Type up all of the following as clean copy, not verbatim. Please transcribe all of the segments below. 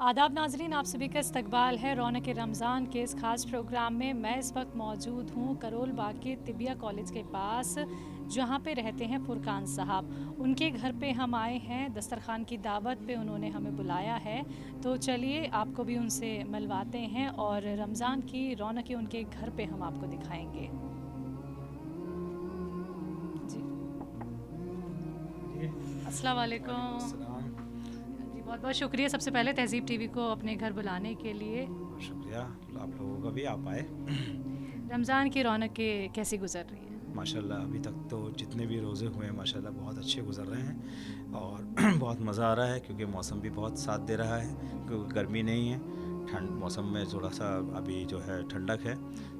आदाब नाजरीन, आप सभी का इस्तकबाल है रौनक रमज़ान के इस खास प्रोग्राम में। मैं इस वक्त मौजूद हूँ करोल बाग के तिबिया कॉलेज के पास, जहाँ पे रहते हैं फुरकान साहब। उनके घर पे हम आए हैं, दस्तरखान की दावत पे उन्होंने हमें बुलाया है। तो चलिए आपको भी उनसे मिलवाते हैं और रमज़ान की रौनकें उनके घर पे हम आपको दिखाएंगे। जी, अस्सलाम वालेकुम जी। बहुत बहुत शुक्रिया सबसे पहले तहज़ीब टीवी को अपने घर बुलाने के लिए। शुक्रिया आप लोगों का भी, आप आए। रमज़ान की रौनकें कैसी गुजर रही हैं? माशाल्लाह अभी तक तो जितने भी रोज़े हुए हैं माशाल्लाह बहुत अच्छे गुजर रहे हैं और बहुत मज़ा आ रहा है क्योंकि मौसम भी बहुत साथ दे रहा है, क्योंकि गर्मी नहीं है। ठंड मौसम में थोड़ा सा अभी जो है ठंडक है,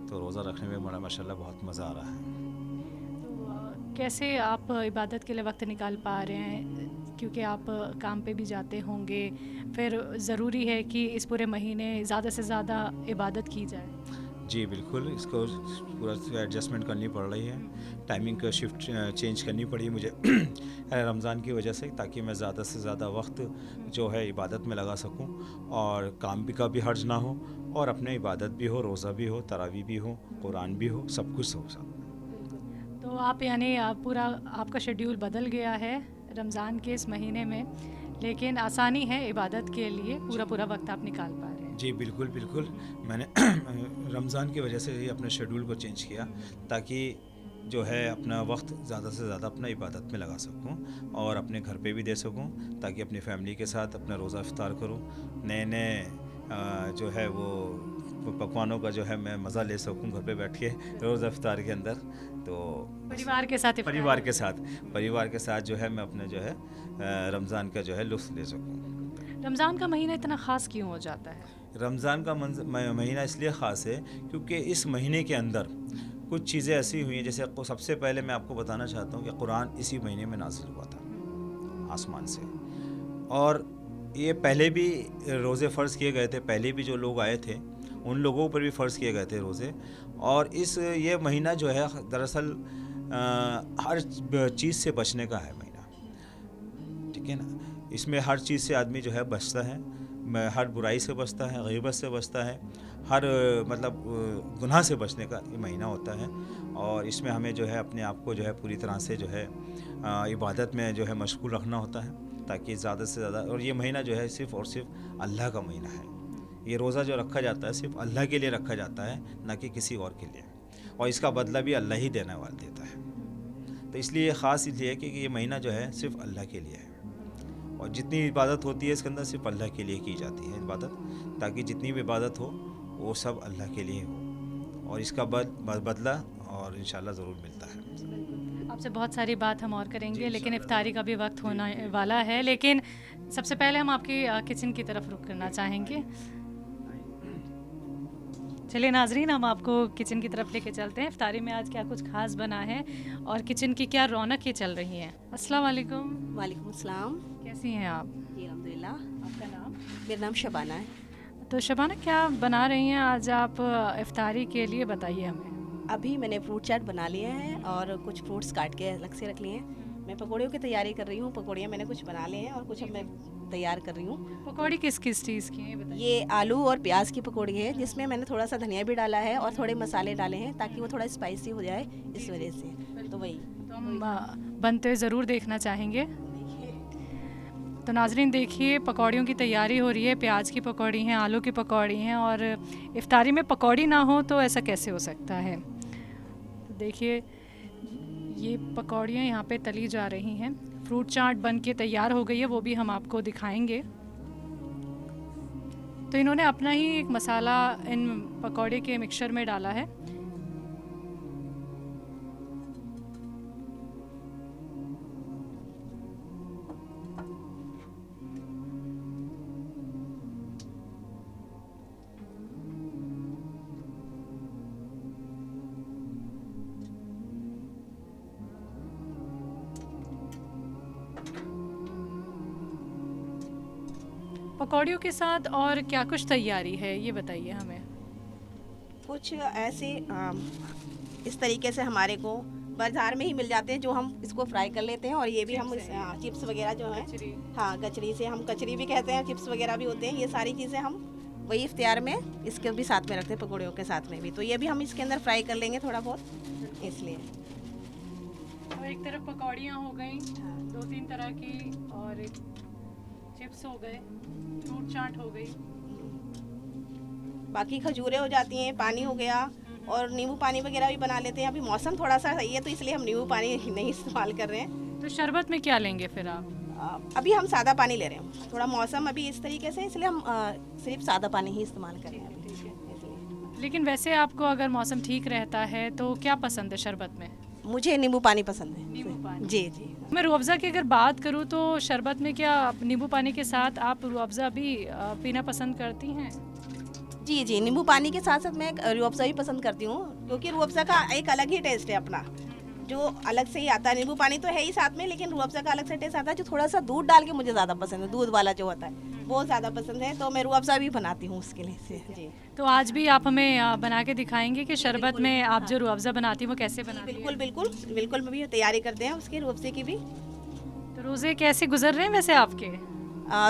तो रोज़ा रखने में बड़ा माशाल्लाह बहुत मज़ा आ रहा है। तो कैसे आप इबादत के लिए वक्त निकाल पा रहे हैं, क्योंकि आप काम पे भी जाते होंगे, फिर ज़रूरी है कि इस पूरे महीने ज़्यादा से ज़्यादा इबादत की जाए। जी बिल्कुल, इसको पूरा एडजस्टमेंट करनी पड़ रही है, टाइमिंग का शिफ्ट चेंज करनी पड़ी मुझे रमज़ान की वजह से, ताकि मैं ज़्यादा से ज़्यादा वक्त जो है इबादत में लगा सकूं और काम भी का भी हर्ज ना हो और अपने इबादत भी हो, रोज़ा भी हो, तरावी भी हो, कुरान भी हो, सब कुछ हो सब। तो आप यानी पूरा आपका शेड्यूल बदल गया है रमज़ान के इस महीने में, लेकिन आसानी है इबादत के लिए, पूरा पूरा वक्त आप निकाल पा रहे हैं। जी बिल्कुल बिल्कुल, मैंने रमज़ान की वजह से ही अपने शेड्यूल को चेंज किया ताकि जो है अपना वक्त ज़्यादा से ज़्यादा अपना इबादत में लगा सकूं और अपने घर पे भी दे सकूं, ताकि अपनी फैमिली के साथ अपना रोज़ा इफ्तार करूं, नए नए जो है वो पकवानों का जो है मैं मज़ा ले सकूं घर पे बैठ के रोज़ा इफ्तार के अंदर। तो परिवार के साथ परिवार इफ्तारी। के साथ परिवार के साथ जो है मैं अपने जो है रमज़ान का जो है लुत्फ़ ले सकूं। रमज़ान का महीना इतना ख़ास क्यों हो जाता है? रमज़ान का महीना इसलिए ख़ास है क्योंकि इस महीने के अंदर कुछ चीज़ें ऐसी हुई हैं, जैसे सबसे पहले मैं आपको बताना चाहता हूँ कि कुरान इसी महीने में नाज़िल हुआ था आसमान से। और ये पहले भी रोज़े फ़र्ज़ किए गए थे, पहले भी जो लोग आए थे उन लोगों पर भी फ़र्ज़ किए गए थे रोज़े। और ये महीना जो है दरअसल हर चीज़ से बचने का है महीना, ठीक है ना। इसमें हर चीज़ से आदमी जो है बचता है, हर बुराई से बचता है, गीबत से बचता है, हर मतलब गुनाह से बचने का ये महीना होता है। और इसमें हमें जो है अपने आप को जो है पूरी तरह से जो है इबादत में जो है मशगूल रखना होता है, ताकि ज़्यादा से ज़्यादा। और ये महीना जो है सिर्फ़ और सिर्फ अल्लाह का महीना है। ये रोज़ा जो रखा जाता है सिर्फ अल्लाह के लिए रखा जाता है, ना कि किसी और के लिए, और इसका बदला भी अल्लाह ही देने वाला देता है। तो इसलिए ख़ास इसलिए है कि ये महीना जो है सिर्फ अल्लाह के लिए है और जितनी इबादत होती है इसके अंदर सिर्फ अल्लाह के लिए की जाती है इबादत, ताकि जितनी भी इबादत हो वो सब अल्लाह के लिए हो और इसका बदला और इंशाल्लाह ज़रूर मिलता है। आपसे बहुत सारी बात हम और करेंगे, लेकिन इंशाल्लाह इफ्तारी का भी वक्त जी होने जी वाला है। लेकिन सबसे पहले हम आपकी किचन की तरफ रुख करना चाहेंगे। चलिए नाजरीन, हम आपको किचन की तरफ लेके चलते हैं। इफ्तारी में आज क्या कुछ खास बना है और किचन की क्या रौनकें चल रही हैं। अस्सलाम वालेकुम। वालेकुम अस्सलाम। कैसी हैं आप? जी अल्हम्दुलिल्लाह। आपका नाम? मेरा नाम शबाना है। तो शबाना, क्या बना रही हैं आज आप इफ्तारी के लिए, बताइए हमें। अभी मैंने फ्रूट चाट बना लिए हैं और कुछ फ्रूट्स काट के अलग से रख लिए हैं। मैं पकौड़ियों की तैयारी कर रही हूँ। पकौड़ियाँ मैंने कुछ बना लिए हैं और कुछ अब मैं तैयार कर रही हूँ। पकौड़ी किस किस चीज़ की हैं, बताइए। ये आलू और प्याज की पकौड़ी है, जिसमें मैंने थोड़ा सा धनिया भी डाला है और थोड़े मसाले डाले हैं ताकि वो थोड़ा स्पाइसी हो जाए, इस वजह से। तो वही तो हम बनते हुए ज़रूर देखना चाहेंगे। तो नाजरीन देखिए, पकौड़ियों की तैयारी हो रही है। प्याज की पकौड़ी हैं, आलू की पकौड़ी हैं, और इफ्तारी में पकौड़ी ना हो तो ऐसा कैसे हो सकता है। तो देखिए, ये पकौड़ियाँ यहाँ पे तली जा रही हैं। फ्रूट चाट बन के तैयार हो गई है, वो भी हम आपको दिखाएंगे। तो इन्होंने अपना ही एक मसाला इन पकौड़े के मिक्सचर में डाला है। पकौड़ियों के साथ और क्या कुछ तैयारी है ये बताइए हमें। कुछ ऐसे इस तरीके से हमारे को बाजार में ही मिल जाते हैं, जो हम इसको फ्राई कर लेते हैं। और ये भी हम चिप्स वगैरह जो है, हाँ कचरी से, हम कचरी भी कहते हैं, चिप्स वगैरह भी होते हैं। ये सारी चीज़ें हम वही इफ्तियार में इसके भी साथ में रखते हैं, पकौड़ियों के साथ में भी। तो ये भी हम इसके अंदर फ्राई कर लेंगे थोड़ा बहुत, इसलिए। तो एक तरफ पकौड़ियाँ हो गई 2-3 तरह की, और एक चिप्स हो गए, फ्रूट चाट हो गई, बाकी खजूरें हो जाती हैं, पानी हो गया, और नींबू पानी वगैरह भी बना लेते हैं। अभी मौसम थोड़ा सा सही है तो इसलिए हम नींबू पानी नहीं इस्तेमाल कर रहे हैं। तो शरबत में क्या लेंगे फिर आप? अभी हम सादा पानी ले रहे हैं, थोड़ा मौसम अभी इस तरीके से, इसलिए हम सिर्फ सादा पानी ही इस्तेमाल कर रहे हैं अभी, इसलिए। लेकिन वैसे आपको अगर मौसम ठीक रहता है तो क्या पसंद है शरबत में? मुझे नींबू पानी पसंद है। नींबू पानी। जी जी। मैं रूह अफ़ज़ा की अगर बात करूँ तो शरबत में क्या नींबू पानी के साथ आप रूह अफ़ज़ा भी पीना पसंद करती हैं? जी जी, नींबू पानी के साथ साथ मैं रूह अफ़ज़ा भी पसंद करती हूँ, क्योंकि रूह अफ़ज़ा का एक अलग ही टेस्ट है अपना, जो अलग से ही आता है। नींबू पानी तो है ही साथ में, लेकिन रूह अफ़ज़ा का अलग से टेस्ट आता है, जो थोड़ा सा दूध डाल के मुझे ज़्यादा पसंद है। दूध वाला जो होता है वो ज़्यादा पसंद है, तो मैं रूह अफ़ज़ा भी बनाती हूँ उसके लिए से। जी, तो आज भी आप हमें बना के दिखाएंगे कि शरबत में आप जो रूह अफ़ज़ा बनाती हैं वो कैसे बनाती हैं? बिल्कुल बिल्कुल बिल्कुल, मैं भी तैयारी करते हैं उसकी, रूह अफ़ज़े की भी। तो रोज़े कैसे गुजर रहे हैं वैसे आपके?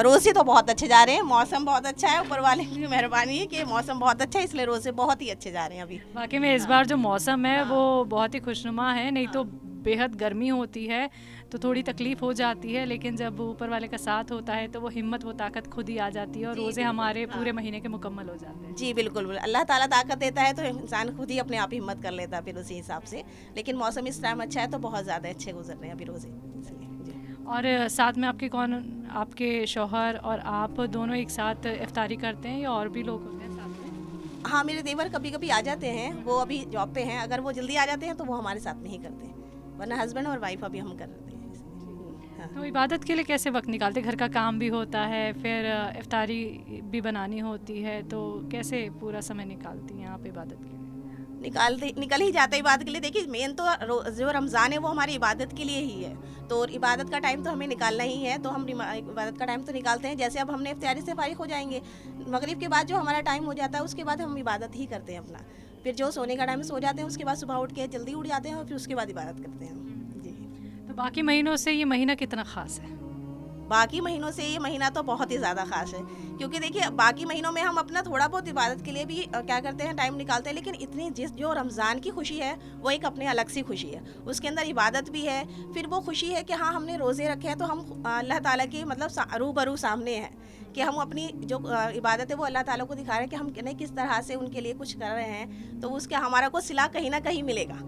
रोज़े तो बहुत अच्छे जा रहे हैं, मौसम बहुत अच्छा है, ऊपर वाले की मेहरबानी है कि मौसम बहुत अच्छा है, इसलिए रोज़े बहुत ही अच्छे जा रहे हैं अभी। वाकई में इस बार जो मौसम है वो बहुत ही खुशनुमा है, नहीं तो बेहद गर्मी होती है तो थोड़ी तकलीफ हो जाती है, लेकिन जब ऊपर वाले का साथ होता है तो वो हिम्मत, वो ताकत खुद ही आ जाती है और रोज़े हमारे पूरे महीने के मुकम्मल हो जाते हैं। जी बिल्कुल बिल्कुल, अल्लाह ताला ताकत देता है तो इंसान खुद ही अपने आप हिम्मत कर लेता है फिर उसी हिसाब से। लेकिन मौसम इस टाइम अच्छा है तो बहुत ज़्यादा अच्छे गुजर रहे हैं अभी रोज़े, इसलिए। जी। और साथ में आपके शौहर और आप दोनों एक साथ इफ्तारी करते हैं या और भी लोग होते हैं साथ में? हाँ, मेरे देवर कभी कभी आ जाते हैं, वो अभी जॉब पे हैं। अगर वो जल्दी आ जाते हैं तो वो हमारे साथ में ही करते हैं, वरना हस्बैंड और वाइफ अभी हम कर रहे हैं। हाँ। तो इबादत के लिए कैसे वक्त निकालते? घर का काम भी होता है, फिर इफ्तारी भी बनानी होती है, तो कैसे पूरा समय निकालती हैं आप इबादत के लिए? निकल ही जाता है इबादत के लिए। देखिए, मेन तो जो रमज़ान है वो हमारी इबादत के लिए ही है, तो इबादत का टाइम तो हमें निकालना ही है, तो हम इबादत का टाइम तो निकालते हैं। जैसे अब हमने इफ्तारी से फारिग हो जाएंगे, मगरिब के बाद जो हमारा टाइम हो जाता है उसके बाद हम इबादत ही करते हैं अपना। फिर जो सोने का टाइम सो जाते हैं, उसके बाद सुबह उठ के जल्दी उठ जाते हैं और फिर उसके बाद इबादत करते हैं। जी। तो बाकी महीनों से ये महीना कितना ख़ास है? बाकी महीनों से ये महीना तो बहुत ही ज़्यादा ख़ास है, क्योंकि देखिए बाकी महीनों में हम अपना थोड़ा बहुत इबादत के लिए भी क्या करते हैं, टाइम निकालते हैं, लेकिन इतनी जो रमज़ान की खुशी है वो एक अपने अलग सी खुशी है। उसके अंदर इबादत भी है, फिर वो खुशी है कि हाँ हमने रोज़े रखे हैं तो हम अल्लाह ताला के मतलब रूबरू सामने हैं, कि हम अपनी जो इबादत है वो अल्लाह ताला को दिखा रहे हैं कि हम किस तरह से उनके लिए कुछ कर रहे हैं, तो उसके हमारा को सिला कहीं ना कहीं मिलेगा,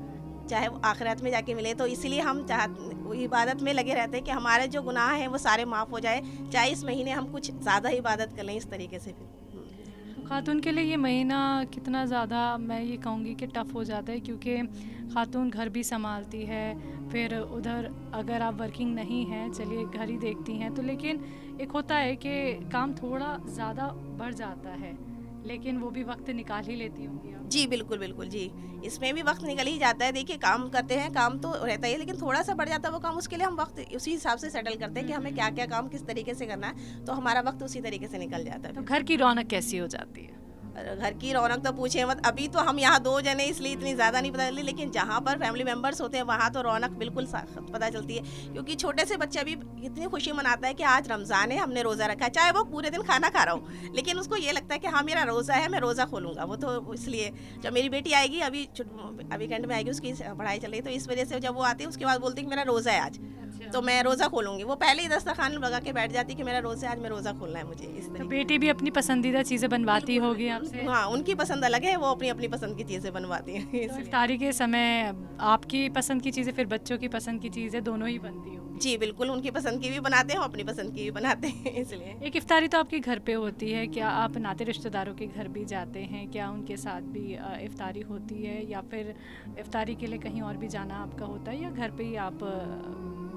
चाहे वो आखिरत में जाके मिले। तो इसीलिए हम इबादत में लगे रहते हैं कि हमारे जो गुनाह हैं वो सारे माफ़ हो जाए, चाहे इस महीने हम कुछ ज़्यादा इबादत कर लें इस तरीके से। फिर खातून के लिए ये महीना कितना ज़्यादा, मैं ये कहूँगी कि टफ़ हो जाता है, क्योंकि खातून घर भी संभालती है, फिर उधर अगर आप वर्किंग नहीं हैं, चलिए घर ही देखती हैं, तो लेकिन एक होता है कि काम थोड़ा ज़्यादा बढ़ जाता है, लेकिन वो भी वक्त निकाल ही लेती होंगी आप? जी बिल्कुल बिल्कुल जी, इसमें भी वक्त निकल ही जाता है। देखिए, काम करते हैं, काम तो रहता ही है, लेकिन थोड़ा सा बढ़ जाता है वो काम, उसके लिए हम वक्त उसी हिसाब से सेटल करते हैं कि हमें क्या क्या काम किस तरीके से करना है, तो हमारा वक्त उसी तरीके से निकल जाता है। तो घर की रौनक कैसी हो जाती है? घर की रौनक तो पूछे मत। अभी तो हम यहाँ 2 जने इसलिए इतनी ज़्यादा नहीं पता चलती, लेकिन जहाँ पर फैमिली मेम्बर्स होते हैं वहाँ तो रौनक बिल्कुल पता चलती है, क्योंकि छोटे से बच्चा भी इतनी खुशी मनाता है कि आज रमज़ान है, हमने रोज़ा रखा है, चाहे वो पूरे दिन खाना खा रहा हो, लेकिन उसको ये लगता है कि हाँ मेरा रोज़ा है, मैं रोज़ा खोलूँगा। वो तो इसलिए जब मेरी बेटी आएगी, अभी वीकेंड में आएगी, उसकी पढ़ाई चल रही, तो इस वजह से जब वो आती है उसके बाद बोलती है कि मेरा रोज़ा है आज, तो मैं रोज़ा खोलूँगी। वो पहले ही दस्तरखान लगा के बैठ जाती है कि मेरा रोज़ा है, आज मैं रोज़ा खोलना है मुझे। इस तो तरीके बेटी भी अपनी पसंदीदा चीज़ें बनवाती होगी आपसे? हाँ, उनकी पसंद अलग है, वो अपनी अपनी पसंद की चीज़ें बनवाती हैं। तो इफ्तारी के समय आपकी पसंद की चीज़ें, फिर बच्चों की पसंद की चीज़ें, दोनों ही बनती हो? जी बिल्कुल, उनकी पसंद की भी बनाते हैं, अपनी पसंद की भी बनाते हैं, इसलिए। एक इफ्तारी तो आपके घर पे होती है, क्या आप नाते रिश्तेदारों के घर भी जाते हैं? क्या उनके साथ भी इफ्तारी होती है, या फिर इफ्तारी के लिए कहीं और भी जाना आपका होता है, या घर पे ही आप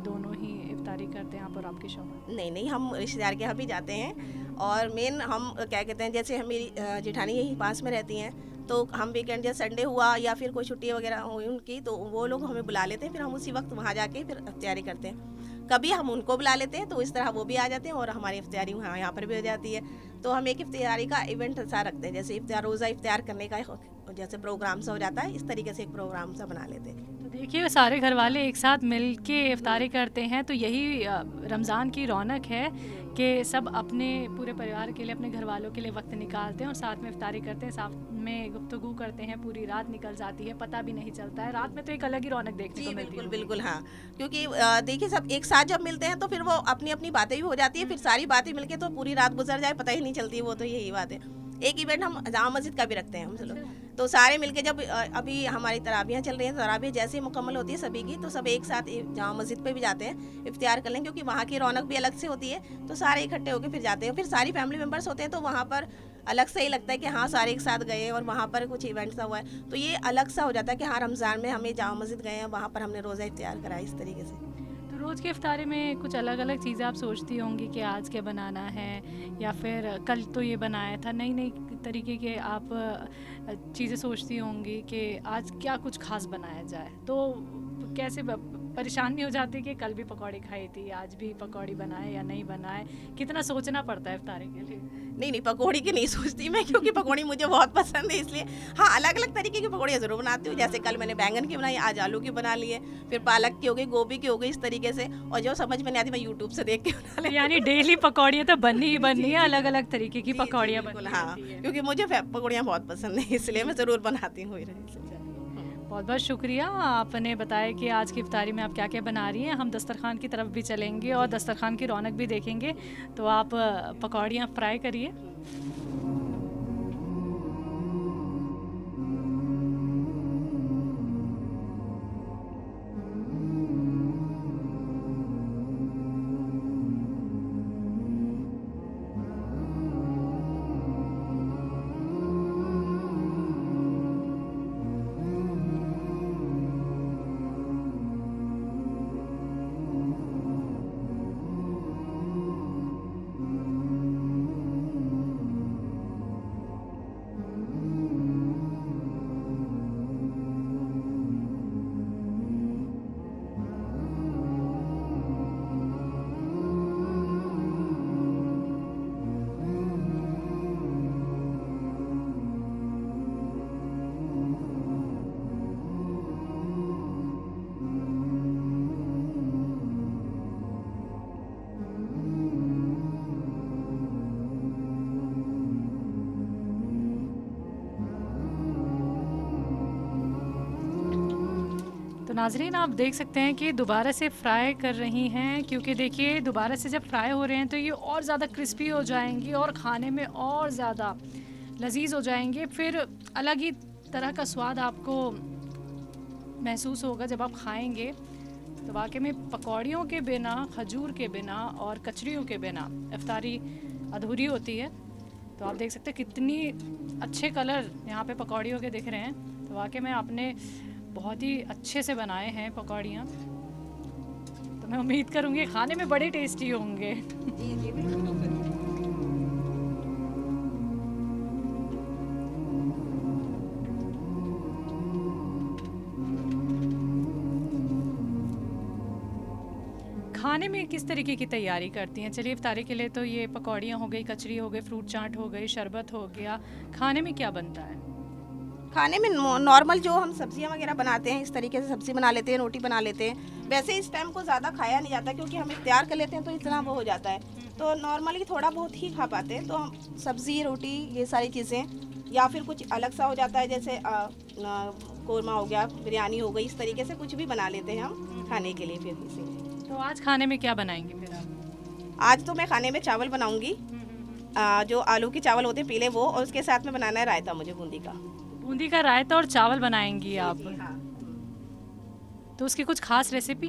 दोनों ही इफ्तारी करते हैं, आप और आपके शौहर? नहीं नहीं, हम रिश्तेदार के यहाँ भी जाते हैं, और मेन हम क्या कहते हैं, जैसे मेरी जेठानी यही पास में रहती हैं, तो हम वीकेंड जैसे संडे हुआ या फिर कोई छुट्टी वगैरह हुई उनकी, तो वो लोग हमें बुला लेते हैं, फिर हम उसी वक्त वहाँ जाके फिर तैयारी करते हैं। कभी हम उनको बुला लेते हैं तो इस तरह वो भी आ जाते हैं और हमारी इफ्तियारी यहाँ पर भी हो जाती है। तो हम एक इफ्तियारी का इवेंट ऐसा रखते हैं, जैसे रोज़ा इफ्तियार करने का जैसे प्रोग्राम सा हो जाता है, इस तरीके से एक प्रोग्राम सा बना लेते हैं। तो देखिए सारे घर वाले एक साथ मिल के इफ्तारी करते हैं, तो यही रमज़ान की रौनक है कि सब अपने पूरे परिवार के लिए, अपने घर वालों के लिए वक्त निकालते हैं और साथ में इफ्तारी करते हैं, साथ में गुफ्तगू करते हैं, पूरी रात निकल जाती है, पता भी नहीं चलता है। रात में तो एक अलग ही रौनक देखने को मिलती है। बिल्कुल बिल्कुल, हाँ, क्योंकि देखिए सब एक साथ जब मिलते हैं तो फिर वो अपनी अपनी बातें भी हो जाती है, फिर सारी बातें मिलके तो पूरी रात गुजर जाए पता ही नहीं चलती, वो तो यही बात है। एक इवेंट हम जामा मस्जिद का भी रखते हैं हम लोग, तो सारे मिलके जब अभी हमारी तराबियाँ चल रही हैं, तराबियाँ जैसे ही मुकम्मल होती है सभी की, तो सब एक साथ जामा मस्जिद पे भी जाते हैं इफ्तियार कर लें, क्योंकि वहाँ की रौनक भी अलग से होती है, तो सारे इकट्ठे होकर फिर जाते हैं। फिर सारी फैमिली मेम्बर्स होते हैं तो वहाँ पर अलग से ही लगता है कि हाँ सारे एक साथ गए और वहाँ पर कुछ इवेंट सा हुआ है, तो ये अलग सा हो जाता है कि हाँ रमज़ान में हमें जामा मस्जिद गए हैं, वहाँ पर हमने रोज़ा इफ्तियार करा, इस तरीके से। रोज़ के इफ्तारी में कुछ अलग अलग चीज़ें आप सोचती होंगी कि आज क्या बनाना है, या फिर कल तो ये बनाया था, नई नई तरीके के आप चीज़ें सोचती होंगी कि आज क्या कुछ खास बनाया जाए, तो कैसे परेशान नहीं हो जाती कि कल भी पकौड़ी खाई थी, आज भी पकौड़ी बनाए या नहीं बनाए? कितना सोचना पड़ता है इफ्तारी के लिए? नहीं, पकौड़ी की नहीं सोचती मैं, क्योंकि पकौड़ी मुझे बहुत पसंद है, इसलिए हाँ अलग अलग तरीके की पकौड़ियाँ ज़रूर बनाती हूँ। जैसे कल मैंने बैंगन की बनाई, आज आलू की बना ली है, फिर पालक की हो गई, गोभी की हो गई, इस तरीके से, और जो समझ में नहीं आती मैं यूट्यूब से देख के बना लेती। यानी डेली पकौड़ियाँ तो बननी ही बननी है, अलग अलग तरीके की पकौड़ियाँ बनती हाँ, क्योंकि मुझे पकौड़ियाँ बहुत पसंद है, इसलिए मैं ज़रूर बनाती हूँ। बहुत बहुत शुक्रिया, आपने बताया कि आज की इफ्तारी में आप क्या क्या बना रही हैं। हम दस्तरखान की तरफ भी चलेंगे और दस्तरखान की रौनक भी देखेंगे, तो आप पकौड़ियाँ फ्राई करिए। तो नाजरीन आप देख सकते हैं कि दोबारा से फ्राई कर रही हैं, क्योंकि देखिए दोबारा से जब फ्राई हो रहे हैं तो ये और ज़्यादा क्रिस्पी हो जाएंगी और ख़ाने में और ज़्यादा लजीज हो जाएंगे, फिर अलग ही तरह का स्वाद आपको महसूस होगा जब आप खाएंगे। तो वाकई में पकौड़ियों के बिना, खजूर के बिना और कचरियों के बिना इफ्तारी अधूरी होती है। तो आप देख सकते हैं कितनी अच्छे कलर यहाँ पे पकौड़ियों के दिख रहे हैं। तो वाकई में आपने बहुत ही अच्छे से बनाए हैं पकौड़ियाँ, तो मैं उम्मीद करूँगी खाने में बड़े टेस्टी होंगे। खाने में किस तरीके की तैयारी करती हैं? चलिए इफ्तारी के लिए तो ये पकौड़ियाँ हो गई, कचरी हो गई, फ्रूट चाट हो गई, शरबत हो गया, खाने में क्या बनता है? खाने में नॉर्मल जो हम सब्जियां वगैरह बनाते हैं, इस तरीके से सब्जी बना लेते हैं, रोटी बना लेते हैं। वैसे इस टाइम को ज़्यादा खाया नहीं जाता, क्योंकि हम इफ्तियार कर लेते हैं तो इतना वो हो जाता है, तो नॉर्मली थोड़ा बहुत ही खा पाते हैं। तो हम सब्ज़ी, रोटी, ये सारी चीज़ें, या फिर कुछ अलग सा हो जाता है, जैसे कोरमा हो गया, बिरयानी हो गई, इस तरीके से कुछ भी बना लेते हैं हम खाने के लिए। फिर इसी तो आज खाने में क्या बनाएंगे फिर आप? आज तो मैं खाने में चावल बनाऊँगी, जो आलू के चावल होते हैं पीले, वो, और उसके साथ में बनाना है रायता मुझे बूंदी का। बूंदी का रायता और चावल बनाएंगी आप? हाँ। तो उसकी कुछ खास रेसिपी?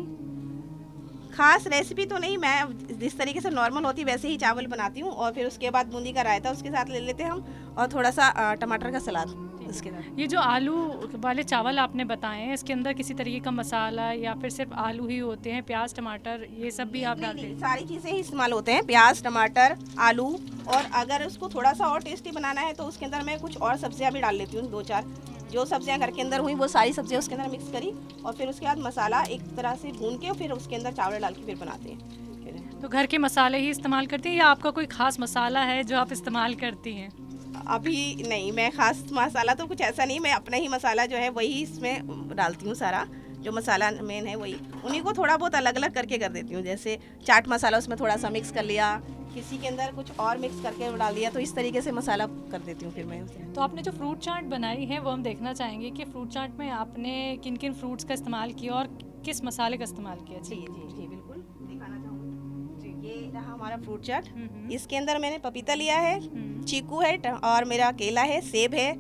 खास रेसिपी तो नहीं, मैं जिस तरीके से नॉर्मल होती वैसे ही चावल बनाती हूँ, और फिर उसके बाद बूंदी का रायता उसके साथ ले लेते हैं हम, और थोड़ा सा टमाटर का सलाद उसके साथ। ये जो आलू वाले चावल आपने बताए हैं, इसके अंदर किसी तरीके का मसाला या फिर सिर्फ आलू ही होते हैं? प्याज, टमाटर, ये सब भी आप डालते हैं? सारी चीज़ें ही इस्तेमाल होते हैं, प्याज, टमाटर, आलू, और अगर उसको थोड़ा सा और टेस्टी बनाना है तो उसके अंदर मैं कुछ और सब्जियां भी डाल लेती हूँ, 2-4, जो सब्जियां घर के अंदर हुई वो सारी सब्जियां उसके अंदर मिक्स करी और फिर उसके बाद मसाला एक तरह से भून के फिर उसके अंदर चावल डाल के फिर बनाते हैं फिर। तो घर के मसाले ही इस्तेमाल करती हैं या आपका कोई खास मसाला है जो आप इस्तेमाल करती हैं? अभी नहीं, मैं खास मसाला तो कुछ ऐसा नहीं, मैं अपना ही मसाला जो है वही इसमें डालती हूँ, सारा जो मसाला मेन है वही, उन्हीं को थोड़ा बहुत अलग अलग करके कर देती हूँ। जैसे चाट मसाला उसमें थोड़ा सा मिक्स कर लिया, किसी के अंदर कुछ और मिक्स करके डाल दिया, तो इस तरीके से मसाला कर देती हूँ फिर मैं उसे। तो आपने जो फ्रूट चाट बनाई है वो हम देखना चाहेंगे कि फ्रूट चाट में आपने किन किन फ्रूट्स का इस्तेमाल किया और किस मसाले का इस्तेमाल किया। जी जी जी बिल्कुल दिखाना चाहूँगी जी। ये रहा हमारा फ्रूट चाट। हम्म। इसके अंदर मैंने पपीता लिया है, चीकू है और मेरा केला है, सेब है,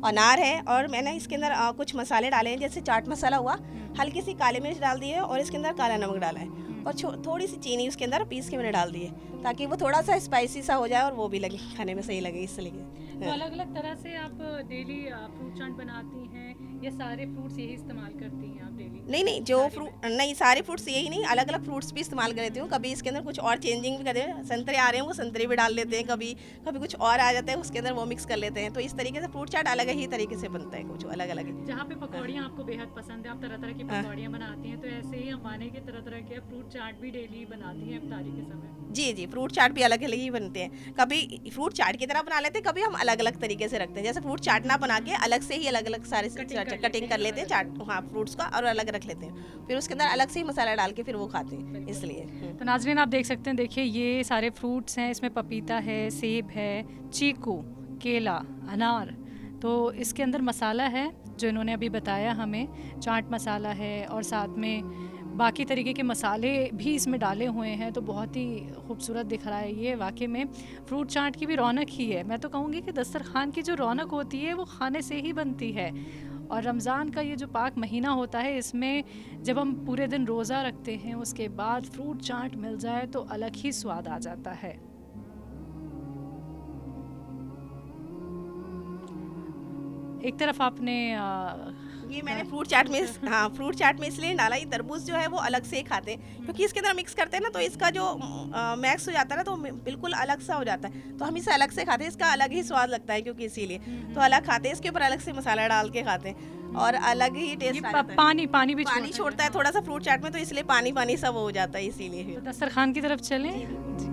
अनार है और मैंने इसके अंदर कुछ मसाले डाले हैं, जैसे चाट मसाला हुआ, हल्की सी काली मिर्च डाल दी है और इसके अंदर काला नमक डाला है और थोड़ी सी चीनी उसके अंदर पीस के मैंने डाल दी है ताकि वो थोड़ा सा स्पाइसी सा हो जाए और वो भी लगे खाने में सही लगे इसलिए। तो अलग अलग तरह से आप डेली फ्रूट चाट बनाती हैं या सारे फ्रूट्स यही इस्तेमाल करती हैं आप डेली? नहीं, जो फ्रूट नहीं, सारे फ्रूट्स यही नहीं, अलग अलग फ्रूट्स भी इस्तेमाल कर लेती हूँ। कभी इसके अंदर कुछ और चेंजिंग भी कर देते हैं, संतरे आ रहे हैं वो संतरे भी डाल लेते हैं, कभी कभी कुछ और आ जाते हैं उसके अंदर वो मिक्स कर लेते हैं। तो इस तरीके से फ्रूट चाट अलग ही तरीके से बनता है, कुछ अलग अलग है। जहाँ पे पकौड़ियाँ आपको बेहद पसंद है, आप तरह तरह की पकौड़ियाँ बनाती हैं, तो ऐसे ही हम माने कि तरह तरह के फ्रूट चाट भी डेली बनाती हैं इफ्तारी के समय? जी जी, फ्रूट चाट भी अलग अलग ही बनते हैं। कभी फ्रूट चाट की तरह बना लेते हैं, कभी हम अलग अलग तरीके से रखते हैं। जैसे फ्रूट चाट ना बना के अलग से ही अलग अलग सारे कटिंग कर लेते हैं चाट, हाँ, फ्रूट्स का, और अलग रख लेते हैं, फिर उसके अंदर अलग से ही मसाला डाल के फिर वो खाते हैं, इसलिए। तो नाज़रीन आप देख सकते हैं, देखिए ये सारे फ्रूट्स हैं, इसमें पपीता है, सेब है, चीकू, केला, अनार, तो इसके अंदर मसाला है जो इन्होंने अभी बताया हमें, चाट मसाला है और साथ में बाकी तरीके के मसाले भी इसमें डाले हुए हैं। तो बहुत ही खूबसूरत दिख रहा है ये, वाकई में फ्रूट चाट की भी रौनक ही है। मैं तो कहूँगी कि दस्तरखान की जो रौनक होती है वो खाने से ही बनती है। और रमज़ान का ये जो पाक महीना होता है, इसमें जब हम पूरे दिन रोज़ा रखते हैं उसके बाद फ्रूट चाट मिल जाए तो अलग ही स्वाद आ जाता है। एक तरफ आपने ये मैंने फ्रूट चाट में, हाँ, फ्रूट चाट में इसलिए डाला, ये तरबूज जो है वो अलग से ही खाते हैं क्योंकि इसके अंदर मिक्स करते हैं ना, तो इसका जो मैक्स हो जाता है ना, तो बिल्कुल अलग सा हो जाता है, तो हम इसे अलग से खाते हैं, इसका अलग ही स्वाद लगता है क्योंकि इसीलिए तो अलग खाते हैं। इसके ऊपर अलग से मसाला डाल के खाते हैं और अलग ही टेस्ट आता है। पानी भी छोड़ता है थोड़ा सा फ्रूट चाट में, तो इसलिए पानी पानी सब हो जाता है, इसीलिए। तो दस्तरखान की तरफ चलें।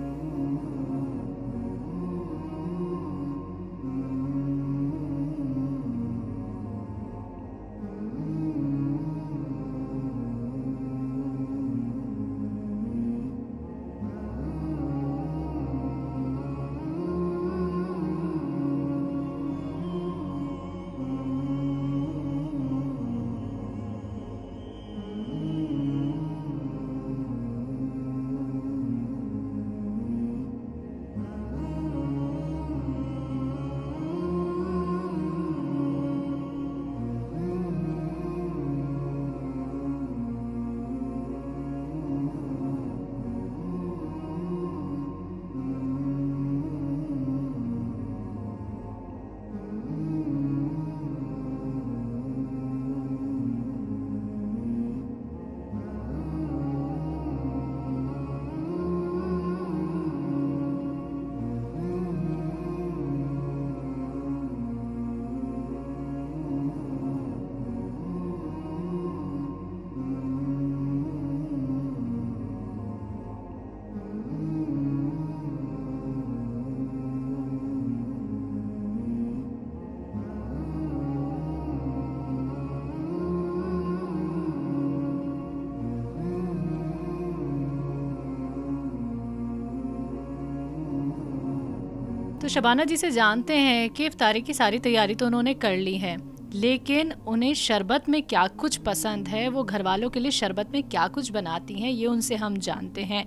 तो शबाना जी से जानते हैं कि इफ्तारी की सारी तैयारी तो उन्होंने कर ली है, लेकिन उन्हें शरबत में क्या कुछ पसंद है, वो घर वालों के लिए शरबत में क्या कुछ बनाती हैं, ये उनसे हम जानते हैं।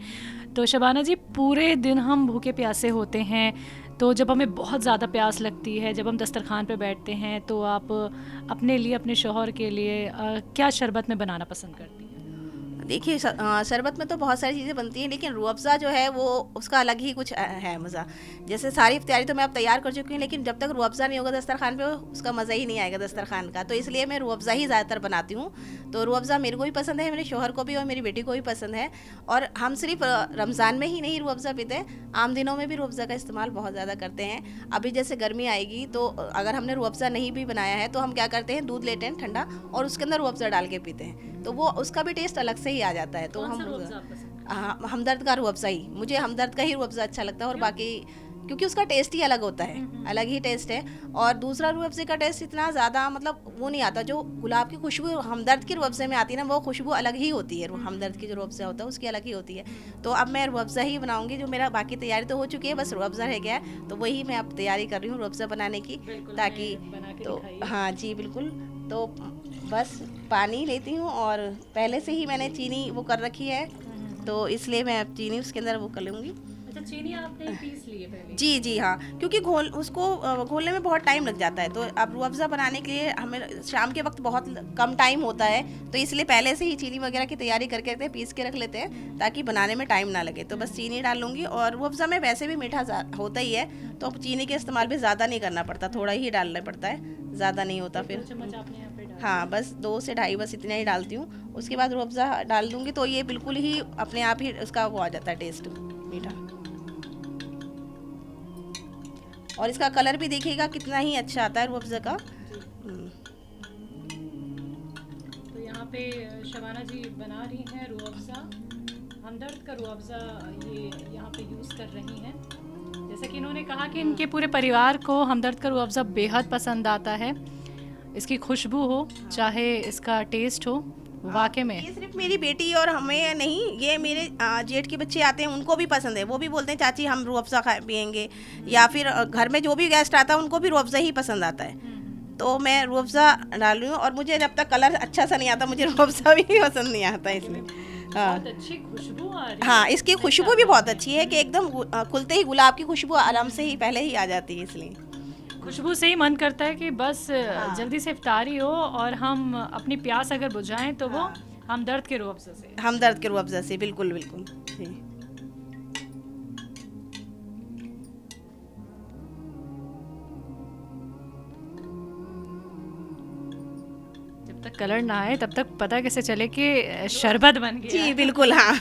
तो शबाना जी, पूरे दिन हम भूखे प्यासे होते हैं, तो जब हमें बहुत ज़्यादा प्यास लगती है, जब हम दस्तरखान पे बैठते हैं, तो आप अपने लिए, अपने शौहर के लिए क्या शरबत में बनाना पसंद करती हैं? देखिए शरबत में तो बहुत सारी चीज़ें बनती हैं, लेकिन रूह अफ़ज़ा जो है वो उसका अलग ही कुछ है मज़ा। जैसे सारी तैयारी तो मैं अब तैयार कर चुकी हूँ, लेकिन जब तक रूह अफ़ज़ा नहीं होगा दस्तरखान पे उसका मज़ा ही नहीं आएगा दस्तरखान का। तो इसलिए मैं रूह अफ़ज़ा ही ज़्यादातर बनाती हूँ। तो रूह अफ़ज़ा मेरे को भी पसंद है, मेरे शोहर को भी और मेरी बेटी को भी पसंद है। और हम सिर्फ रमज़ान में ही नहीं रूह अफ़ज़ा पीते, आम दिनों में भी रूह अफ़ज़ा का इस्तेमाल बहुत ज़्यादा करते हैं। अभी जैसे गर्मी आएगी तो अगर हमने रूह अफ़ज़ा नहीं भी बनाया है तो हम क्या करते हैं, दूध लेते हैं ठंडा और उसके अंदर रूह अफ़ज़ा डाल के पीते हैं, तो वो उसका भी टेस्ट अलग से ही आ जाता है। तो कौन सा हम रूह अफ़ज़ा आप पसंद है? हाँ, हमदर्द का रूह अफ़ज़ा ही, मुझे हमदर्द का ही रूह अफ़ज़ा अच्छा लगता है। और बाकी क्योंकि उसका टेस्ट ही अलग होता है, अलग ही टेस्ट है। और दूसरा रूह अफ़ज़े का टेस्ट इतना ज़्यादा मतलब वो नहीं आता, जो गुलाब की खुशबू हमदर्द के रूह अफ़ज़े में आती है ना, वो खुशबू अलग ही होती है। हमदर्द की जो रूह अफ़ज़ा होता है उसकी अलग ही होती है। तो अब मैं रूह अफ़ज़ा ही बनाऊंगी, जो मेरा बाकी तैयारी तो हो चुकी है, बस रूह अफ़ज़ा रह गया है, तो वही मैं अब तैयारी कर रही हूँ रूह अफ़ज़ा बनाने की, बिल्कुल, ताकि हमें बना के तो दिखाइए। हाँ जी बिल्कुल। तो बस पानी लेती हूँ और पहले से ही मैंने चीनी वो कर रखी है, तो इसलिए मैं अब चीनी उसके अंदर वो कर लूँगी। अच्छा, चीनी आपने पीस ली है पहले? जी जी हाँ, क्योंकि घोलने में बहुत टाइम लग जाता है। तो अब रूह अफ़ज़ा बनाने के लिए हमें शाम के वक्त बहुत कम टाइम होता है, तो इसलिए पहले से ही चीनी वगैरह की तैयारी करके रखते हैं, पीस के रख लेते हैं ताकि बनाने में टाइम ना लगे। तो बस चीनी डाल लूँगी, और रूह अफ़ज़ा में वैसे भी मीठा होता ही है, तो अब चीनी के इस्तेमाल भी ज़्यादा नहीं करना पड़ता, थोड़ा ही डालना पड़ता है, ज़्यादा नहीं होता फिर। 2 चम्मच आपने यहाँ पे डाल हाँ, बस 2 से ढाई बस इतना ही डालती हूँ। उसके बाद रूह अफ़ज़ा डाल दूँगी, तो ये बिल्कुल ही अपने आप ही उसका वो आ जाता है टेस्ट मीठा। और इसका कलर भी देखिएगा कितना ही अच्छा आता है रूह अफ़ज़ा का। तो यहाँ पे शबाना जी बना रही हैं रूह अफ़ज़ा, हमदर्द का रूह अफ़ज़ा ये यहाँ पे यूज़ कर रही हैं। जैसा कि इन्होंने कहा कि इनके पूरे परिवार को हमदर्द का रूह अफ़ज़ा बेहद पसंद आता है, इसकी खुशबू हो चाहे इसका टेस्ट हो, वाकई में ये सिर्फ मेरी बेटी और हमें नहीं, ये मेरे जेठ के बच्चे आते हैं उनको भी पसंद है, वो भी बोलते हैं चाची हम रूह अफ़ज़ा पियेंगे, या फिर घर में जो भी गेस्ट आता है उनको भी रूह अफ़ज़ा ही पसंद आता है। तो मैं रूह अफ़ज़ा डाल रही हूँ, और मुझे जब तक कलर अच्छा सा नहीं आता मुझे रूह अफ़ज़ा भी पसंद नहीं आता इसमें। हाँ बहुत अच्छी खुशबू आ रही है। हाँ, इसकी खुशबू भी बहुत अच्छी है कि एकदम खुलते ही गुलाब की खुशबू आराम से ही पहले ही आ जाती है, इसलिए खुशबू से ही मन करता है कि बस जल्दी से इफ्तारी हो और हम अपनी प्यास अगर बुझाएं तो वो हमदर्द के रूह अफ़ज़ा से। हमदर्द के रूह अफ़ज़ा से, बिल्कुल बिल्कुल जी। जब तक कलर ना आए तब तक पता कैसे चले कि शरबत बन गया जी है। बिल्कुल हाँ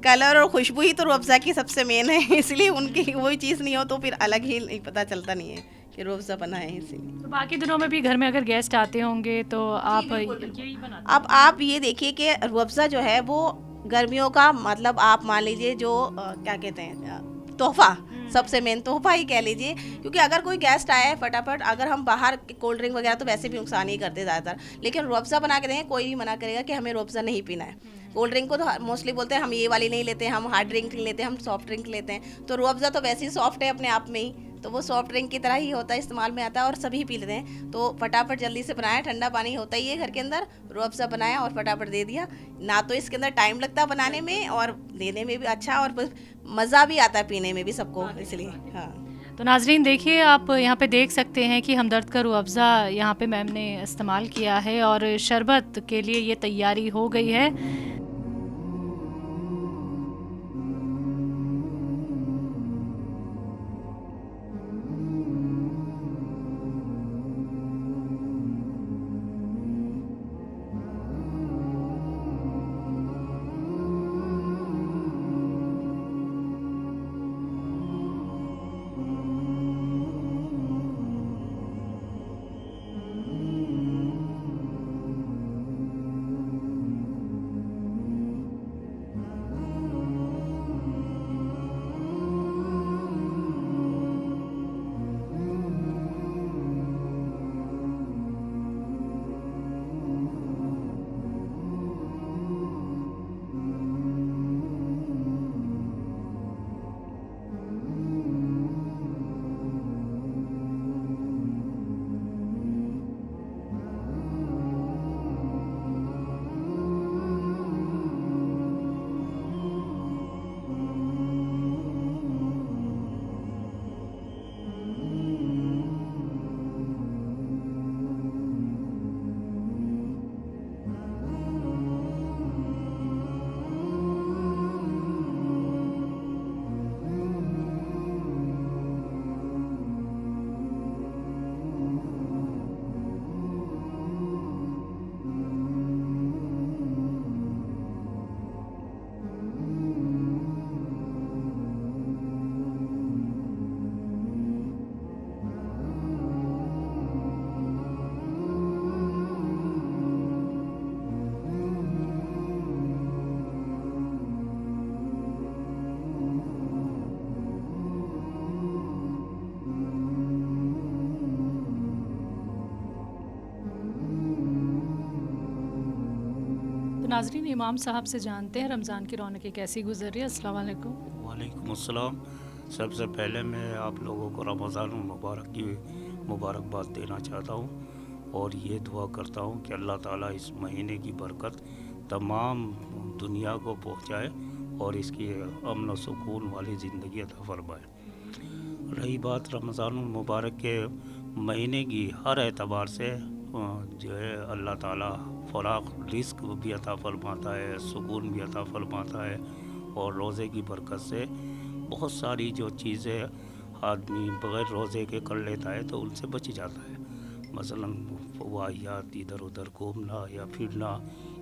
कलर और खुशबू ही तो रूह अफ़ज़ा की सबसे मेन है, इसलिए उनकी वही चीज़ नहीं हो तो फिर अलग ही नहीं पता चलता नहीं है कि रूह अफ़ज़ा बना है, इसीलिए। तो बाकी दिनों में भी घर में अगर गेस्ट आते होंगे तो आप बिल्कुल, बिल्कुल। यही बनाते अब आप ये देखिए कि रूह अफ़ज़ा जो है वो गर्मियों का मतलब आप मान लीजिए जो क्या कहते हैं तोहफा, सबसे मेन तोहफा ही कह लीजिए, क्योंकि अगर कोई गेस्ट आए फटाफट, अगर हम बाहर कोल्ड ड्रिंक वगैरह तो वैसे भी नुकसान ही करते ज़्यादातर, लेकिन रूह अफ़ज़ा बना के देंगे, कोई नहीं मना करेगा कि हमें रूह अफ़ज़ा नहीं पीना है। कोल्ड ड्रिंक को तो मोस्टली बोलते हैं हम ये वाली नहीं लेते, हम हार्ड ड्रिंक नहीं लेते, हम सॉफ्ट ड्रिंक लेते हैं। तो रूह अफ़ज़ा तो वैसे ही सॉफ्ट है अपने आप में ही, तो वो सॉफ्ट ड्रिंक की तरह ही होता है, इस्तेमाल में आता है और सभी पी लेते हैं। तो फटाफट जल्दी से बनाया, ठंडा पानी होता ही है घर के अंदर, रूह अफ़ज़ा बनाया और फटाफट दे दिया। ना तो इसके अंदर टाइम लगता है बनाने में और देने में भी अच्छा, और मज़ा भी आता है पीने में भी सबको, इसलिए हाँ। तो नाजरीन देखिए, आप यहाँ पे देख सकते हैं कि हमदर्द का रूह अफ़ज़ा यहाँ पे मैम ने इस्तेमाल किया है और शरबत के लिए ये तैयारी हो गई है। तो नाजरीन, इमाम साहब से जानते हैं रमज़ान की रौनकें कैसी गुजर रही है। अस्सलाम वालेकुम। वालेकुम अस्सलाम। सबसे पहले मैं आप लोगों को रमज़ान मुबारक की मुबारकबाद देना चाहता हूँ और ये दुआ करता हूँ कि अल्लाह ताला इस महीने की बरकत तमाम दुनिया को पहुँचाए और इसकी अमन और सुकून वाली ज़िंदगी अता फरमाए। रही बात रमज़ान मुबारक के महीने की, हर एतबार से जो है अल्लाह ताला फ़राख रिस्क भी अता फरमाता है, सुकून भी अता फरमाता है और रोज़े की बरकत से बहुत सारी जो चीज़ें आदमी बग़ैर रोज़े के कर लेता है तो उनसे बच जाता है। मसलन वाहियात, इधर उधर घूमना या फिरना,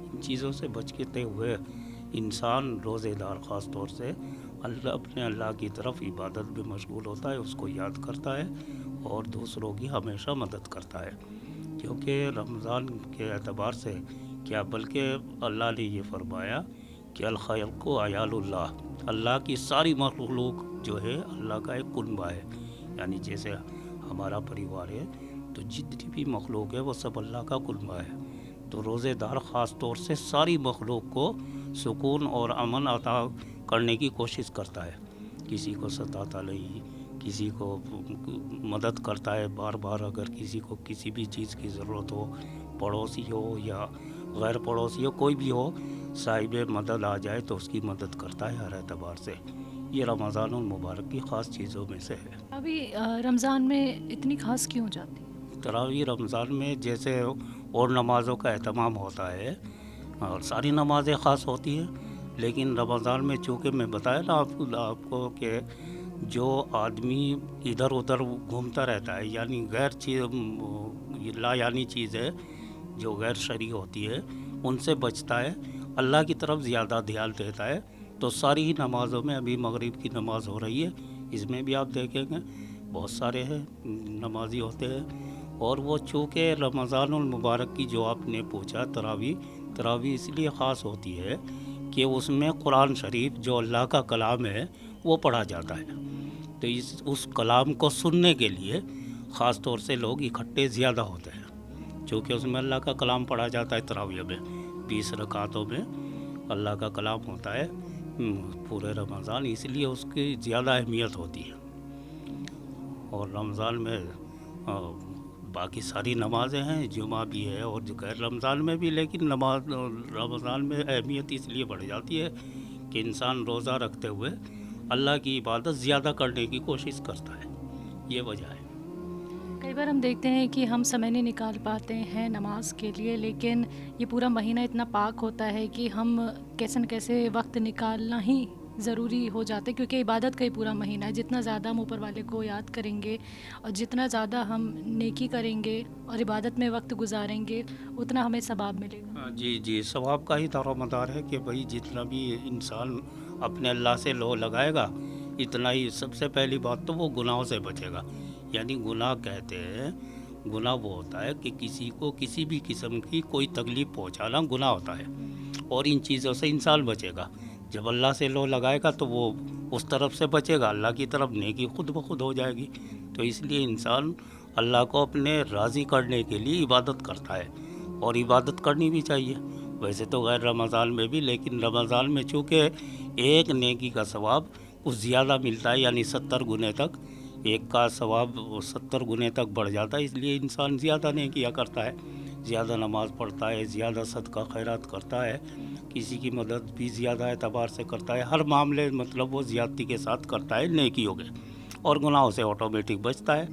इन चीज़ों से बचते हुए इंसान रोज़ेदार ख़ास तौर से अल्लाह की तरफ इबादत में मशगूल होता है, उसको याद करता है और दूसरों की हमेशा मदद करता है। क्योंकि रमज़ान के एतबार से क्या, बल्कि अल्लाह ने ये फरमाया कि अल-खल्क़ु अयालुल्लाह, अल्लाह की सारी मखलूक जो है अल्लाह का एक कुनबा है। यानी जैसे हमारा परिवार है तो जितनी भी मखलूक है वो सब अल्लाह का कुनबा है। तो रोज़ेदार ख़ास तौर से सारी मखलूक को सुकून और अमन अता करने की कोशिश करता है। किसी को सताता नहीं, किसी को मदद करता है बार बार। अगर किसी को किसी भी चीज़ की ज़रूरत हो, पड़ोसी हो या गैर पड़ोसी हो, कोई भी हो, साहिब मदद आ जाए तो उसकी मदद करता है हर एतबार से। ये रमज़ान मुबारक की ख़ास चीज़ों में से है। अभी रमज़ान में इतनी खास क्यों जाती है? तरावी रमज़ान में जैसे और नमाज़ों का एहतमाम होता है और सारी नमाज़ें ख़ास होती हैं, लेकिन रमज़ान में चूँकि मैं बताया ना आपको कि जो आदमी इधर उधर घूमता रहता है, यानी गैर चीज़ ला यानी चीज़ें जो गैर शरई होती है उनसे बचता है, अल्लाह की तरफ ज़्यादा ध्यान देता है। तो सारी ही नमाज़ों में, अभी मगरिब की नमाज़ हो रही है, इसमें भी आप देखेंगे बहुत सारे हैं नमाजी होते हैं। और वो चूँकि रमज़ानुल मुबारक की जो आपने पूछा तरावी इसलिए ख़ास होती है कि उसमें कुरान शरीफ जो अल्लाह का कलाम है वो पढ़ा जाता है। तो उस कलाम को सुनने के लिए ख़ास तौर से लोग इकट्ठे ज़्यादा होते हैं। चूँकि उसमें अल्लाह का कलाम पढ़ा जाता है, तरावी में 20 रकातों में अल्लाह का कलाम होता है पूरे रमज़ान, इसलिए उसकी ज़्यादा अहमियत होती है। और रमज़ान में बाकी सारी नमाज़ें हैं, जुमा भी है और जो गैर रमज़ान में भी, लेकिन रमज़ान में अहमियत इसलिए बढ़ जाती है कि इंसान रोज़ा रखते हुए अल्लाह की इबादत ज़्यादा करने की कोशिश करता है, ये वजह है। कई बार हम देखते हैं कि हम समय नहीं निकाल पाते हैं नमाज के लिए, लेकिन ये पूरा महीना इतना पाक होता है कि हम कैसे न कैसे वक्त निकालना ही ज़रूरी हो जाता है, क्योंकि इबादत का ही पूरा महीना है। जितना ज़्यादा हम ऊपर वाले को याद करेंगे और जितना ज़्यादा हम नेकी करेंगे और इबादत में वक्त गुजारेंगे, उतना हमें सवाब मिलेगा। जी, सवाब का ही दारोमदार है कि भाई जितना भी इंसान अपने अल्लाह से लो लगाएगा, इतना ही। सबसे पहली बात तो वो गुनाहों से बचेगा। यानी गुनाह कहते हैं, गुनाह वो होता है कि किसी को किसी भी किस्म की कोई तकलीफ़ पहुंचाना गुनाह होता है, और इन चीज़ों से इंसान बचेगा। जब अल्लाह से लो लगाएगा तो वो उस तरफ से बचेगा, अल्लाह की तरफ नेकी खुद ब खुद हो जाएगी। तो इसलिए इंसान अल्लाह को अपने राज़ी करने के लिए इबादत करता है, और इबादत करनी भी चाहिए। वैसे तो गैर रमज़ान में भी, लेकिन रमज़ान में चूँकि एक नेकी का सवाब कुछ ज़्यादा मिलता है, यानी 70 गुने तक, एक का सवाब 70 गुने तक बढ़ जाता है, इसलिए इंसान ज़्यादा नेकियां करता है, ज़्यादा नमाज़ पढ़ता है, ज़्यादा सदका खैरात करता है, किसी की मदद भी ज़्यादा एतबार से करता है। हर मामले मतलब वो ज़्यादती के साथ करता है नेकियों के, और गुनाहों से ऑटोमेटिक बचता है।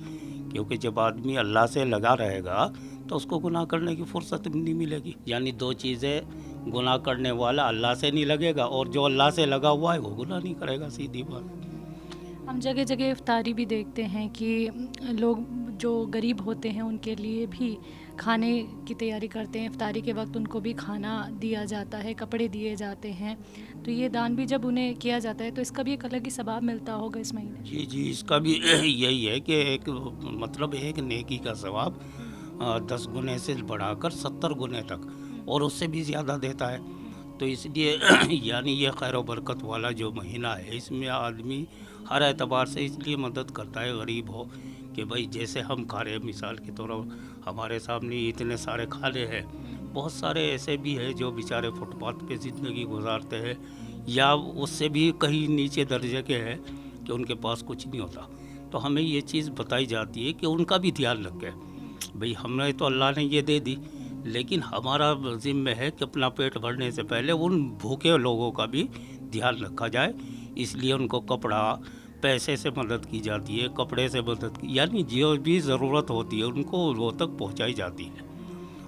क्योंकि जब आदमी अल्लाह से लगा रहेगा तो उसको गुनाह करने की फुर्सत नहीं मिलेगी। यानी दो चीज़ें, गुनाह करने वाला अल्लाह से नहीं लगेगा और जो अल्लाह से लगा हुआ है वो गुनाह नहीं करेगा, सीधी बात। हम जगह जगह इफ्तारी भी देखते हैं कि लोग जो गरीब होते हैं उनके लिए भी खाने की तैयारी करते हैं। इफ्तारी के वक्त उनको भी खाना दिया जाता है, कपड़े दिए जाते हैं। तो ये दान भी जब उन्हें किया जाता है तो इसका भी एक अलग ही सवाब मिलता होगा इस महीने। जी, इसका भी यही है कि एक मतलब एक नेकी का सवाब 10 गुने से बढ़ाकर 70 गुने तक और उससे भी ज़्यादा देता है। तो इसलिए यानी ये खैर व बरकत वाला जो महीना है, इसमें आदमी हर एतबार से इसलिए मदद करता है, गरीब हो कि भाई जैसे हम खा रहे हैं, मिसाल के तौर पर हमारे सामने इतने सारे खाने हैं, बहुत सारे ऐसे भी हैं जो बेचारे फुटपाथ पे ज़िंदगी गुजारते हैं या उससे भी कहीं नीचे दर्जे के हैं कि उनके पास कुछ नहीं होता। तो हमें ये चीज़ बताई जाती है कि उनका भी ध्यान रखें। भाई हमें तो अल्लाह ने ये दे दी, लेकिन हमारा ज़िम्मे है कि अपना पेट भरने से पहले उन भूखे लोगों का भी ध्यान रखा जाए। इसलिए उनको कपड़ा, पैसे से मदद की जाती है, कपड़े से मदद की, यानी जो भी ज़रूरत होती है उनको वो तक पहुंचाई जाती है।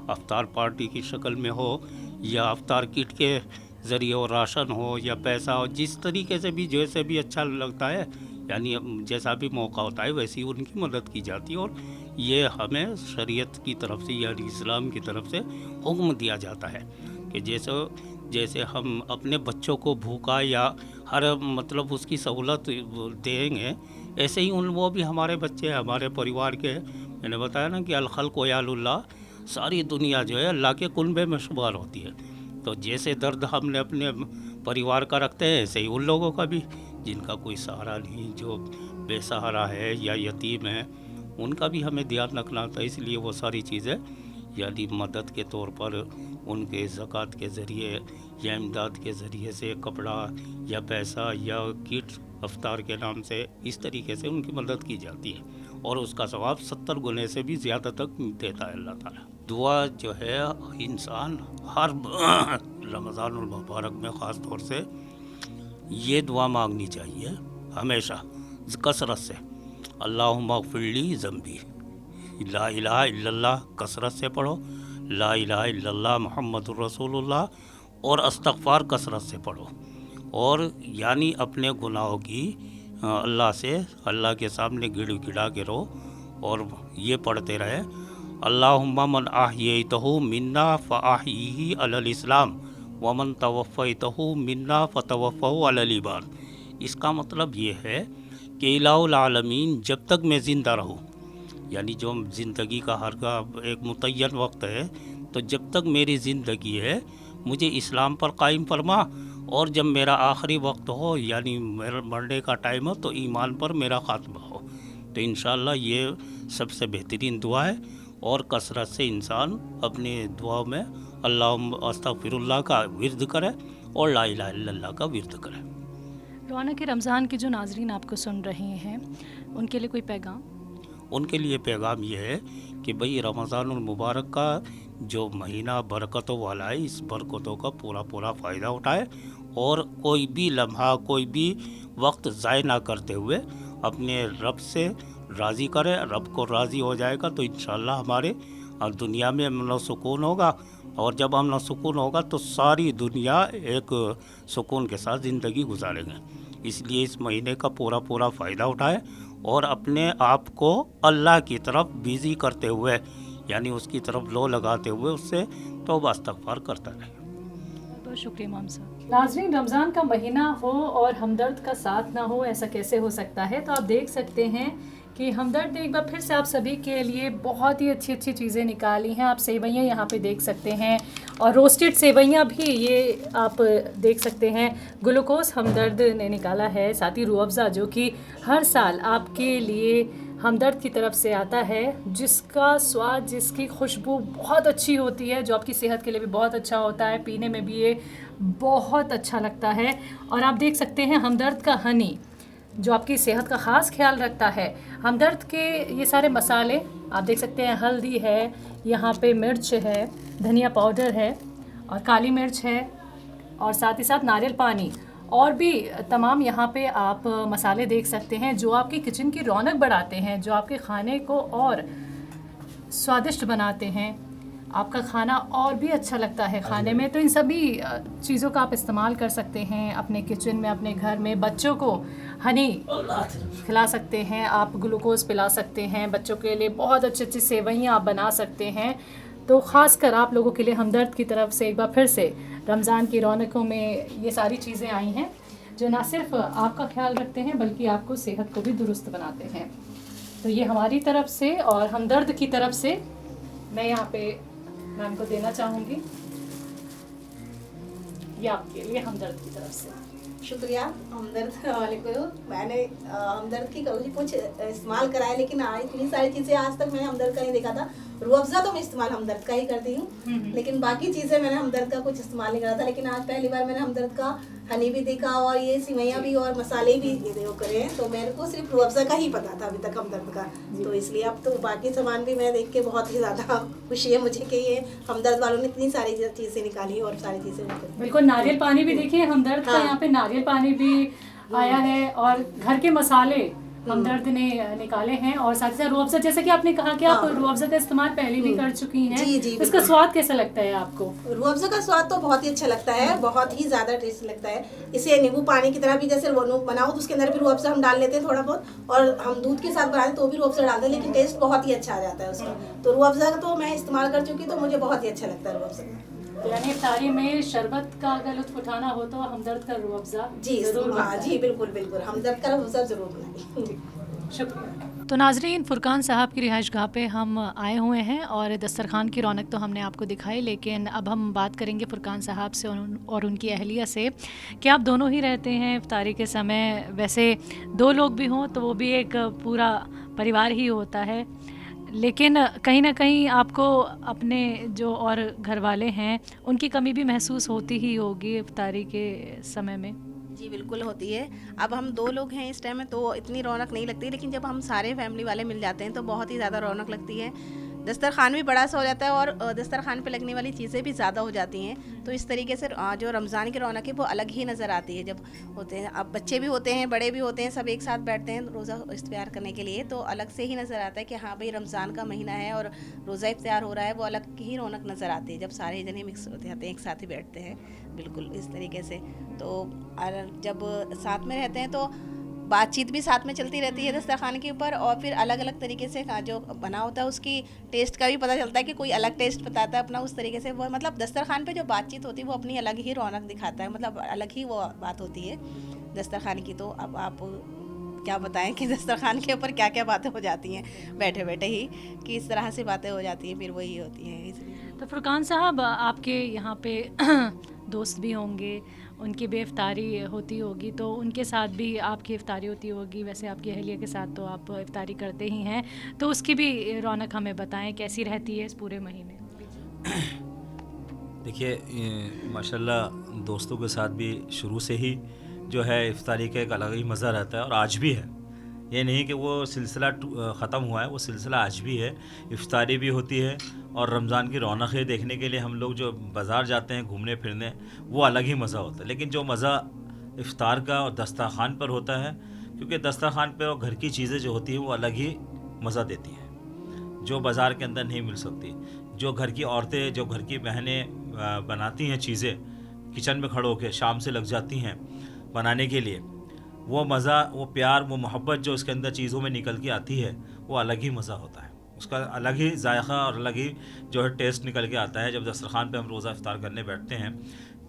अफ्तार पार्टी की शक्ल में हो या अफ्तार किट के ज़रिए हो, राशन हो या पैसा हो, जिस तरीके से भी जैसे भी अच्छा लगता है, यानी जैसा भी मौका होता है वैसी उनकी मदद की जाती है। और ये हमें शरीयत की तरफ से यानी इस्लाम की तरफ से हुक्म दिया जाता है कि जैसे हम अपने बच्चों को भूखा या हर मतलब उसकी सहूलत देंगे, ऐसे ही वो भी हमारे बच्चे हैं, हमारे परिवार के। मैंने बताया ना कि अल खल्क़ यालुल्लाह, सारी दुनिया जो है अल्लाह के कुनबे में शुमार होती है। तो जैसे दर्द हमने अपने परिवार का रखते हैं, ऐसे ही उन लोगों का भी जिनका कोई सहारा नहीं, जो बेसहारा है या यतीम है, उनका भी हमें ध्यान रखना होता है। इसलिए वो सारी चीज़ें यानी मदद के तौर पर उनके ज़कात के ज़रिए या इमदाद के ज़रिए से कपड़ा या पैसा या किट अफ्तार के नाम से इस तरीके से उनकी मदद की जाती है और उसका सवाब 70 गुने से भी ज़्यादा तक देता है अल्लाह ताला। दुआ जो है इंसान हर रमज़ानुल मुबारक में ख़ास तौर से ये दुआ मांगनी चाहिए हमेशा कसरत से, अल्लाहुम्मा ग़फ़िरली ज़ंबी, ला इलाहा इल्लल्लाह कसरत से पढ़ो, ला इलाहा इल्लल्लाह मुहम्मदुर रसूलुल्लाह, और इस्तग़फ़ार कसरत से पढ़ो। और यानी अपने गुनाहों की अल्लाह के सामने गिड़ा के रहो और ये पढ़ते रहे, अल्लाहुम्मा मन अहयैतहु मिन्ना फ़अहयिही अलल इस्लाम व मन तवफ़्फ़ैतहु मिन्ना फ़तवफ़्फ़हु अलल ईमान। इसका मतलब ये है कि इलाहुल आलमीन जब तक मैं ज़िंदा रहूँ, यानी जो ज़िंदगी का हर का एक मुतय्यन वक्त है, तो जब तक मेरी ज़िंदगी है मुझे इस्लाम पर कायम फरमा, और जब मेरा आखिरी वक्त हो यानी मेरा मरने का टाइम हो तो ईमान पर मेरा ख़ात्मा हो। तो इंशाअल्लाह ये सबसे बेहतरीन दुआ है और कसरत से इंसान अपने दुआ में अल्लाहुम्मा अस्तग़फिरुल्लाह का विर्द करे और ला इलाहा इल्लल्लाह का विर्द करे। रौनक रमज़ान के जो नाज़रीन आपको सुन रहे हैं उनके लिए कोई पैगाम? उनके लिए पैगाम ये है कि भाई रमज़ानुल मुबारक का जो महीना बरकतों वाला है, इस बरकतों का पूरा फ़ायदा उठाए और कोई भी लम्हा, कोई भी वक्त ज़ाय ना करते हुए अपने रब से राज़ी करें। रब को राज़ी हो जाएगा तो इंशाअल्लाह हमारे दुनिया में अमन सुकून होगा, और जब अमन सुकून होगा तो सारी दुनिया एक सुकून के साथ ज़िंदगी गुजारेंगे। इसलिए इस महीने का पूरा फ़ायदा उठाएं और अपने आप को अल्लाह की तरफ बिज़ी करते हुए, यानी उसकी तरफ लो लगाते हुए उससे तौबा इस्तग़फ़ार करता रहे। बहुत शुक्रिया इमाम साहब। नाज़रीन, रमज़ान का महीना हो और हमदर्द का साथ ना हो, ऐसा कैसे हो सकता है? तो आप देख सकते हैं कि हमदर्द ने एक बार फिर से आप सभी के लिए बहुत ही अच्छी चीज़ें निकाली हैं। आप सेवइयाँ यहाँ पे देख सकते हैं और रोस्टेड सेवइयाँ भी ये आप देख सकते हैं। ग्लूकोज़ हमदर्द ने निकाला है, साथ ही रूह अफ़ज़ा जो कि हर साल आपके लिए हमदर्द की तरफ से आता है, जिसका स्वाद, जिसकी खुशबू बहुत अच्छी होती है, जो आपकी सेहत के लिए भी बहुत अच्छा होता है, पीने में भी ये बहुत अच्छा लगता है। और आप देख सकते हैं हमदर्द का हनी जो आपकी सेहत का ख़ास ख्याल रखता है। हमदर्द के ये सारे मसाले आप देख सकते हैं, हल्दी है, यहाँ पे मिर्च है, धनिया पाउडर है और काली मिर्च है, और साथ ही साथ नारियल पानी और भी तमाम यहाँ पे आप मसाले देख सकते हैं जो आपकी किचन की रौनक बढ़ाते हैं, जो आपके खाने को और स्वादिष्ट बनाते हैं, आपका खाना और भी अच्छा लगता है खाने में। तो इन सभी चीज़ों का आप इस्तेमाल कर सकते हैं अपने किचन में, अपने घर में। बच्चों को हनी खिला सकते हैं, आप ग्लूकोज़ पिला सकते हैं, बच्चों के लिए बहुत अच्छी सेवइयाँ आप बना सकते हैं। तो ख़ास कर आप लोगों के लिए हमदर्द की तरफ से एक बार फिर से रमज़ान की रौनकों में ये सारी चीज़ें आई हैं जो ना सिर्फ आपका ख्याल रखते हैं बल्कि आपको सेहत को भी दुरुस्त बनाते हैं। तो ये हमारी तरफ से और हमदर्द की तरफ से मैं यहाँ पे मैम को देना चाहूँगी, ये आपके लिए हमदर्द की तरफ से। शुक्रिया हमदर्द वाले को। मैंने हमदर्द की कुछ इस्तेमाल करा है, लेकिन इतनी सारी चीज़ें आज तक मैंने हमदर्द का नहीं देखा था। रूह अफ़ज़ा तो मैं इस्तेमाल हमदर्द का ही करती हूँ, लेकिन बाकी चीज़ें मैंने हमदर्द का कुछ इस्तेमाल नहीं करा था। लेकिन आज पहली बार मैंने हमदर्द का हनी भी देखा और ये सिवैयाँ भी और मसाले भी वो करे हैं। तो मेरे को सिर्फ रूह अफ़ज़ा का ही पता था अभी तक हमदर्द का, तो इसलिए अब तो बाकी सामान भी मैं देख के बहुत ही ज़्यादा खुशी है मुझे कि ये हमदर्द वालों ने इतनी सारी चीज़ें निकाली और सारी चीज़ें बिल्कुल। नारियल पानी भी देखिए हमदर्द का, यहाँ पे नारियल पानी भी आया है और घर के मसाले हमदर्द ने निकाले हैं। और साथ ही साथ रूह अफ़ज़ा, जैसे कि आपने कहा कि आप रूह अफ़ज़ा का इस्तेमाल पहले भी कर चुकी हैं, जी, जी, तो इसका स्वाद कैसा लगता है आपको? रूह अफ़ज़ा का स्वाद तो बहुत ही अच्छा लगता है, बहुत ही ज़्यादा टेस्टी लगता है। इसे नींबू पानी की तरह भी जैसे बनाओ तो उसके अंदर भी रूह अफ़ज़ा हम डाल लेते हैं थोड़ा बहुत, और हम दूध के साथ बनाते तो भी रूह अफ़ज़ा डालते हैं, लेकिन टेस्ट बहुत ही अच्छा आ जाता है उसका। तो रूह अफ़ज़ा तो मैं इस्तेमाल कर चुकी, तो मुझे बहुत ही अच्छा लगता है रूह अफ़ज़ा का। यानी इफ्तारी में शरबत का अगर लुत्फ़ उठाना हो तो हमदर्द का रूह अफ़ज़ा जरूर। हाँ जी, बिल्कुल बिल्कुल, हमदर्द का रूह अफ़ज़ा ज़रूर बनाइए। शुक्रिया। तो नाज़रीन, फ़ुरकान साहब की रिहाइशगाह पे हम आए हुए हैं और दस्तरखान की रौनक तो हमने आपको दिखाई, लेकिन अब हम बात करेंगे फ़ुरकान साहब से और उनकी अहलिया से कि आप दोनों ही रहते हैं इफ्तारी के समय। वैसे दो लोग भी हों तो वो भी एक पूरा परिवार ही होता है, लेकिन कहीं ना कहीं आपको अपने जो और घर वाले हैं उनकी कमी भी महसूस होती ही होगी इफ्तारी के समय में। जी बिल्कुल होती है। अब हम दो लोग हैं इस टाइम में तो इतनी रौनक नहीं लगती, लेकिन जब हम सारे फैमिली वाले मिल जाते हैं तो बहुत ही ज़्यादा रौनक लगती है। दस्तरखान भी बड़ा सा हो जाता है और दस्तरखान पे लगने वाली चीज़ें भी ज़्यादा हो जाती हैं। तो इस तरीके से जो रमज़ान की रौनक है वो अलग ही नज़र आती है जब होते हैं। अब बच्चे भी होते हैं, बड़े भी होते हैं, सब एक साथ बैठते हैं रोज़ा इफ्तियार करने के लिए, तो अलग से ही नज़र आता है कि हाँ भाई रमज़ान का महीना है और रोज़ा इफ्तियार हो रहा है। वो अलग ही रौनक नज़र आती है जब सारे जने मिक्स होते हैं, एक साथ ही बैठते हैं, बिल्कुल इस तरीके से। तो जब साथ में रहते हैं तो बातचीत भी साथ में चलती रहती है दस्तरखान के ऊपर, और फिर अलग अलग तरीके से जो बना होता है उसकी टेस्ट का भी पता चलता है कि कोई अलग टेस्ट बताता है अपना उस तरीके से। वो मतलब दस्तरखान पे जो बातचीत होती है वो अपनी अलग ही रौनक दिखाता है, मतलब अलग ही वो बात होती है दस्तरखान की। तो अब आप क्या बताएं कि दस्तरखान के ऊपर क्या क्या बातें हो जाती हैं बैठे बैठे ही, कि इस तरह से बातें हो जाती हैं, फिर वही होती हैं इसलिए। तो फ़ुरकान साहब, आपके यहाँ पे दोस्त भी होंगे, उनकी भी इफ्तारी होती होगी, तो उनके साथ भी आपकी इफ्तारी होती होगी। वैसे आपकी अहलिया के साथ तो आप इफ्तारी करते ही हैं, तो उसकी भी रौनक हमें बताएं कैसी रहती है इस पूरे महीने। देखिए माशाल्लाह दोस्तों के साथ भी शुरू से ही जो है इफ्तारी का एक अलग ही मज़ा रहता है, और आज भी है। ये नहीं कि वो सिलसिला ख़त्म हुआ है, वो सिलसिला आज भी है। इफ्तारी भी होती है और रमज़ान की रौनकें देखने के लिए हम लोग जो बाज़ार जाते हैं घूमने फिरने, वो अलग ही मज़ा होता है। लेकिन जो मज़ा इफ्तार का और दस्तरखान पर होता है, क्योंकि दस्तरखान पर और घर की चीज़ें जो होती हैं वो अलग ही मज़ा देती हैं, जो बाज़ार के अंदर नहीं मिल सकती। जो घर की औरतें, जो घर की बहनें बनाती हैं चीज़ें, किचन में खड़े होकर शाम से लग जाती हैं बनाने के लिए, वो मज़ा, वो प्यार, वो मोहब्बत जो उसके अंदर चीज़ों में निकल के आती है, वो अलग ही मज़ा होता है। उसका अलग ही जायका और अलग ही जो है टेस्ट निकल के आता है। जब दस्तरखान पे हम रोज़ा इफ्तार करने बैठते हैं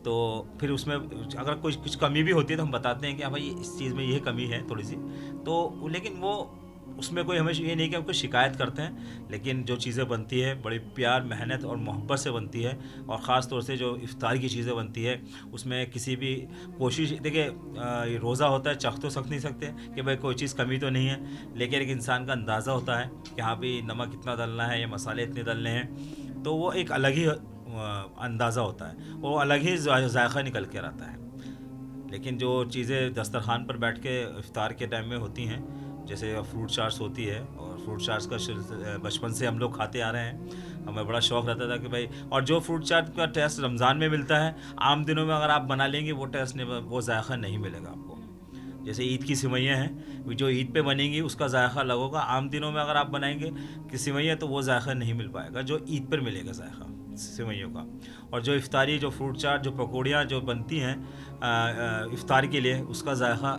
तो फिर उसमें अगर कुछ कमी भी होती है तो हम बताते हैं कि हाँ भाई इस चीज़ में ये कमी है थोड़ी सी, तो लेकिन वो उसमें कोई हमेशा ये नहीं कि हम कोई शिकायत करते हैं, लेकिन जो चीज़ें बनती है बड़ी प्यार, मेहनत और मोहब्बत से बनती है। और ख़ास तौर से जो इफ्तार की चीज़ें बनती है उसमें किसी भी कोशिश, देखिए ये रोज़ा होता है, चख तो सक नहीं सकते कि भाई कोई चीज़ कमी तो नहीं है, लेकिन एक इंसान का अंदाज़ा होता है कि हाँ भाई नमक इतना डालना है या मसाले इतने डालने हैं, तो वो एक अलग ही अंदाज़ा होता है, वो अलग ही जायका निकल कर आता है। लेकिन जो चीज़ें दस्तरखान पर बैठ के इफ्तार के टाइम में होती हैं, जैसे फ्रूट चाट्स होती है, और फ्रूट चाट्स का बचपन से हम लोग खाते आ रहे हैं, हमें बड़ा शौक़ रहता था कि भाई, और जो फ्रूट चाट का टेस्ट रमज़ान में मिलता है, आम दिनों में अगर आप बना लेंगे वो टेस्ट नहीं, वो जायका नहीं मिलेगा आपको। जैसे ईद की सिवैयाँ हैं, जो ईद पे बनेंगी उसका जायका अलग होगा, आम दिनों में अगर आप बनाएंगे कि सिवैयाँ तो वो जायका नहीं मिल पाएगा जो ईद पर मिलेगा जायका सिवैयों का। और जो इफ्तारी, जो फ्रूट चाट, जो पकौड़ियाँ जो बनती हैं इफ्तार के लिए, उसका जायका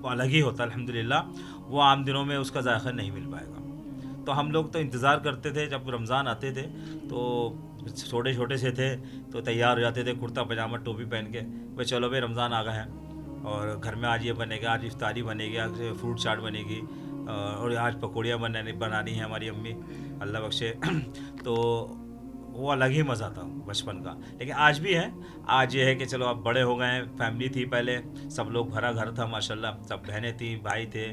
अलग ही होता है अल्हम्दुलिल्लाह, वो आम दिनों में उसका जायका नहीं मिल पाएगा। तो हम लोग तो इंतज़ार करते थे जब रमज़ान आते थे, तो छोटे छोटे से थे तो तैयार हो जाते थे कुर्ता पजामा टोपी पहन के, भाई चलो भाई रमज़ान आ गए हैं और घर में आज ये बनेगा, आज इफ्तारी बनेगी, आज फ्रूट चाट बनेगी, और आज पकौड़ियाँ बनानी है हमारी अम्मी, अल्लाह बख्शे। तो वो अलग ही मज़ा था बचपन का। लेकिन आज भी है, आज ये है कि चलो अब बड़े हो गए हैं, फैमिली थी पहले, सब लोग भरा घर था माशाल्लाह, सब बहनें थी, भाई थे,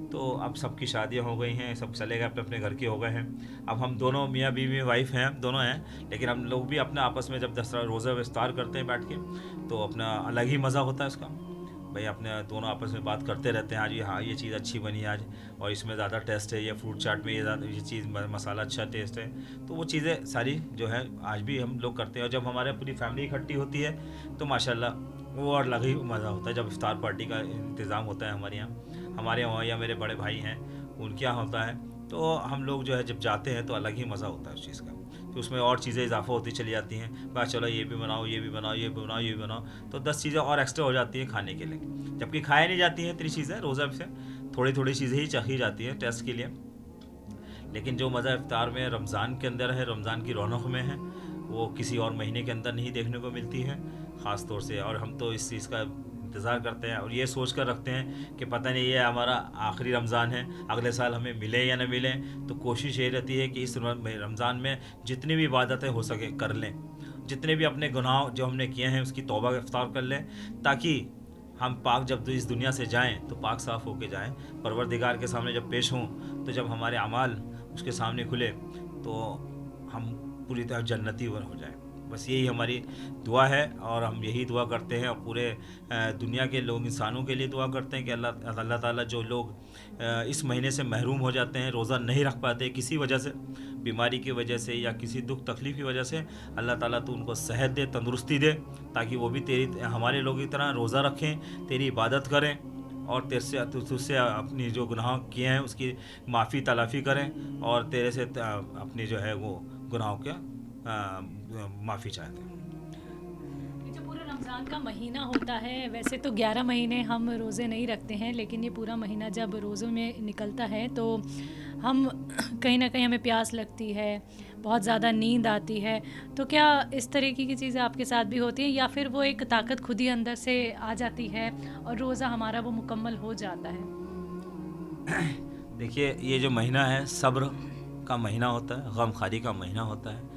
तो अब सबकी शादियां हो गई हैं, सब चले गए अपने अपने घर के हो गए हैं। अब हम दोनों मियाँ बीवी वाइफ हैं, दोनों हैं, लेकिन हम लोग भी अपने आपस में जब 10 रोज़ा इफ्तार करते हैं बैठ के, तो अपना अलग ही मज़ा होता है उसका। भाई अपने दोनों आपस में बात करते रहते हैं, आज ये चीज़ अच्छी बनी आज, और इसमें ज़्यादा टेस्ट है, ये फ्रूट चाट में ये चीज़ मसाला अच्छा टेस्ट है। तो वो चीज़ें सारी जो है आज भी हम लोग करते हैं। और जब हमारे पूरी फैमिली इकट्ठी होती है तो माशाल्लाह वो और अलग ही मज़ा होता है। जब इफ्तार पार्टी का इंतज़ाम होता है हमारे यहाँ या मेरे बड़े भाई हैं उनके यहाँ होता है, तो हम लोग जो है जब जाते हैं तो अलग ही मज़ा होता है उस चीज़ का। तो उसमें और चीज़ें इजाफा होती चली जाती हैं, बस चलो ये भी बनाओ, ये भी बनाओ, ये भी बनाओ, ये भी बनाओ, तो 10 चीज़ें और एक्स्ट्रा हो जाती हैं खाने के लिए, जबकि खाई नहीं जाती हैं इतनी चीज़ें रोज़ा से, थोड़ी थोड़ी चीज़ें ही चखी जाती हैं टेस्ट के लिए। लेकिन जो मज़ा इफ्तार में रमज़ान के अंदर है, रमज़ान की रौनक में है, वो किसी और महीने के अंदर नहीं देखने को मिलती है ख़ास तौर से। और हम तो इस चीज़ का इंतज़ार करते हैं और ये सोच कर रखते हैं कि पता नहीं ये हमारा आखिरी रमज़ान है, अगले साल हमें मिले या न मिले, तो कोशिश ये रहती है कि इस रमज़ान में जितनी भी इबादतें हो सके कर लें, जितने भी अपने गुनाह जो हमने किए हैं उसकी तौबा इफ्तार कर लें, ताकि हम पाक जब इस दुनिया से जाएं तो पाक साफ़ होके जाएं, परवरदिगार के सामने जब पेश हों तो जब हमारे अमाल उसके सामने खुले तो हम पूरी तरह जन्नती हो जाएं। बस यही हमारी दुआ है और हम यही दुआ करते हैं और पूरे दुनिया के लोग इंसानों के लिए दुआ करते हैं कि अल्लाह ताला जो लोग इस महीने से महरूम हो जाते हैं, रोज़ा नहीं रख पाते किसी वजह से, बीमारी की वजह से या किसी दुख तकलीफ़ की वजह से, अल्लाह ताला तो उनको सेहत दे, तंदुरुस्ती दे, ताकि वो भी हमारे लोगों की तरह रोज़ा रखें, तेरी इबादत करें और तुझसे अपनी जो गुनाह किए हैं उसकी माफ़ी तलाफ़ी करें और तेरे से अपनी जो है वो गुनाहों के माफ़ी चाहते हैं। ये जो पूरा रमज़ान का महीना होता है, वैसे तो 11 महीने हम रोज़े नहीं रखते हैं, लेकिन ये पूरा महीना जब रोज़ों में निकलता है तो हम कहीं ना कहीं हमें प्यास लगती है, बहुत ज़्यादा नींद आती है। तो क्या इस तरीके की चीज़ें आपके साथ भी होती हैं या फिर वो एक ताकत खुद ही अंदर से आ जाती है और रोज़ा हमारा वो मुकम्मल हो जाता है? देखिए, ये जो महीना है सब्र का महीना होता है, गमखारी का महीना होता है,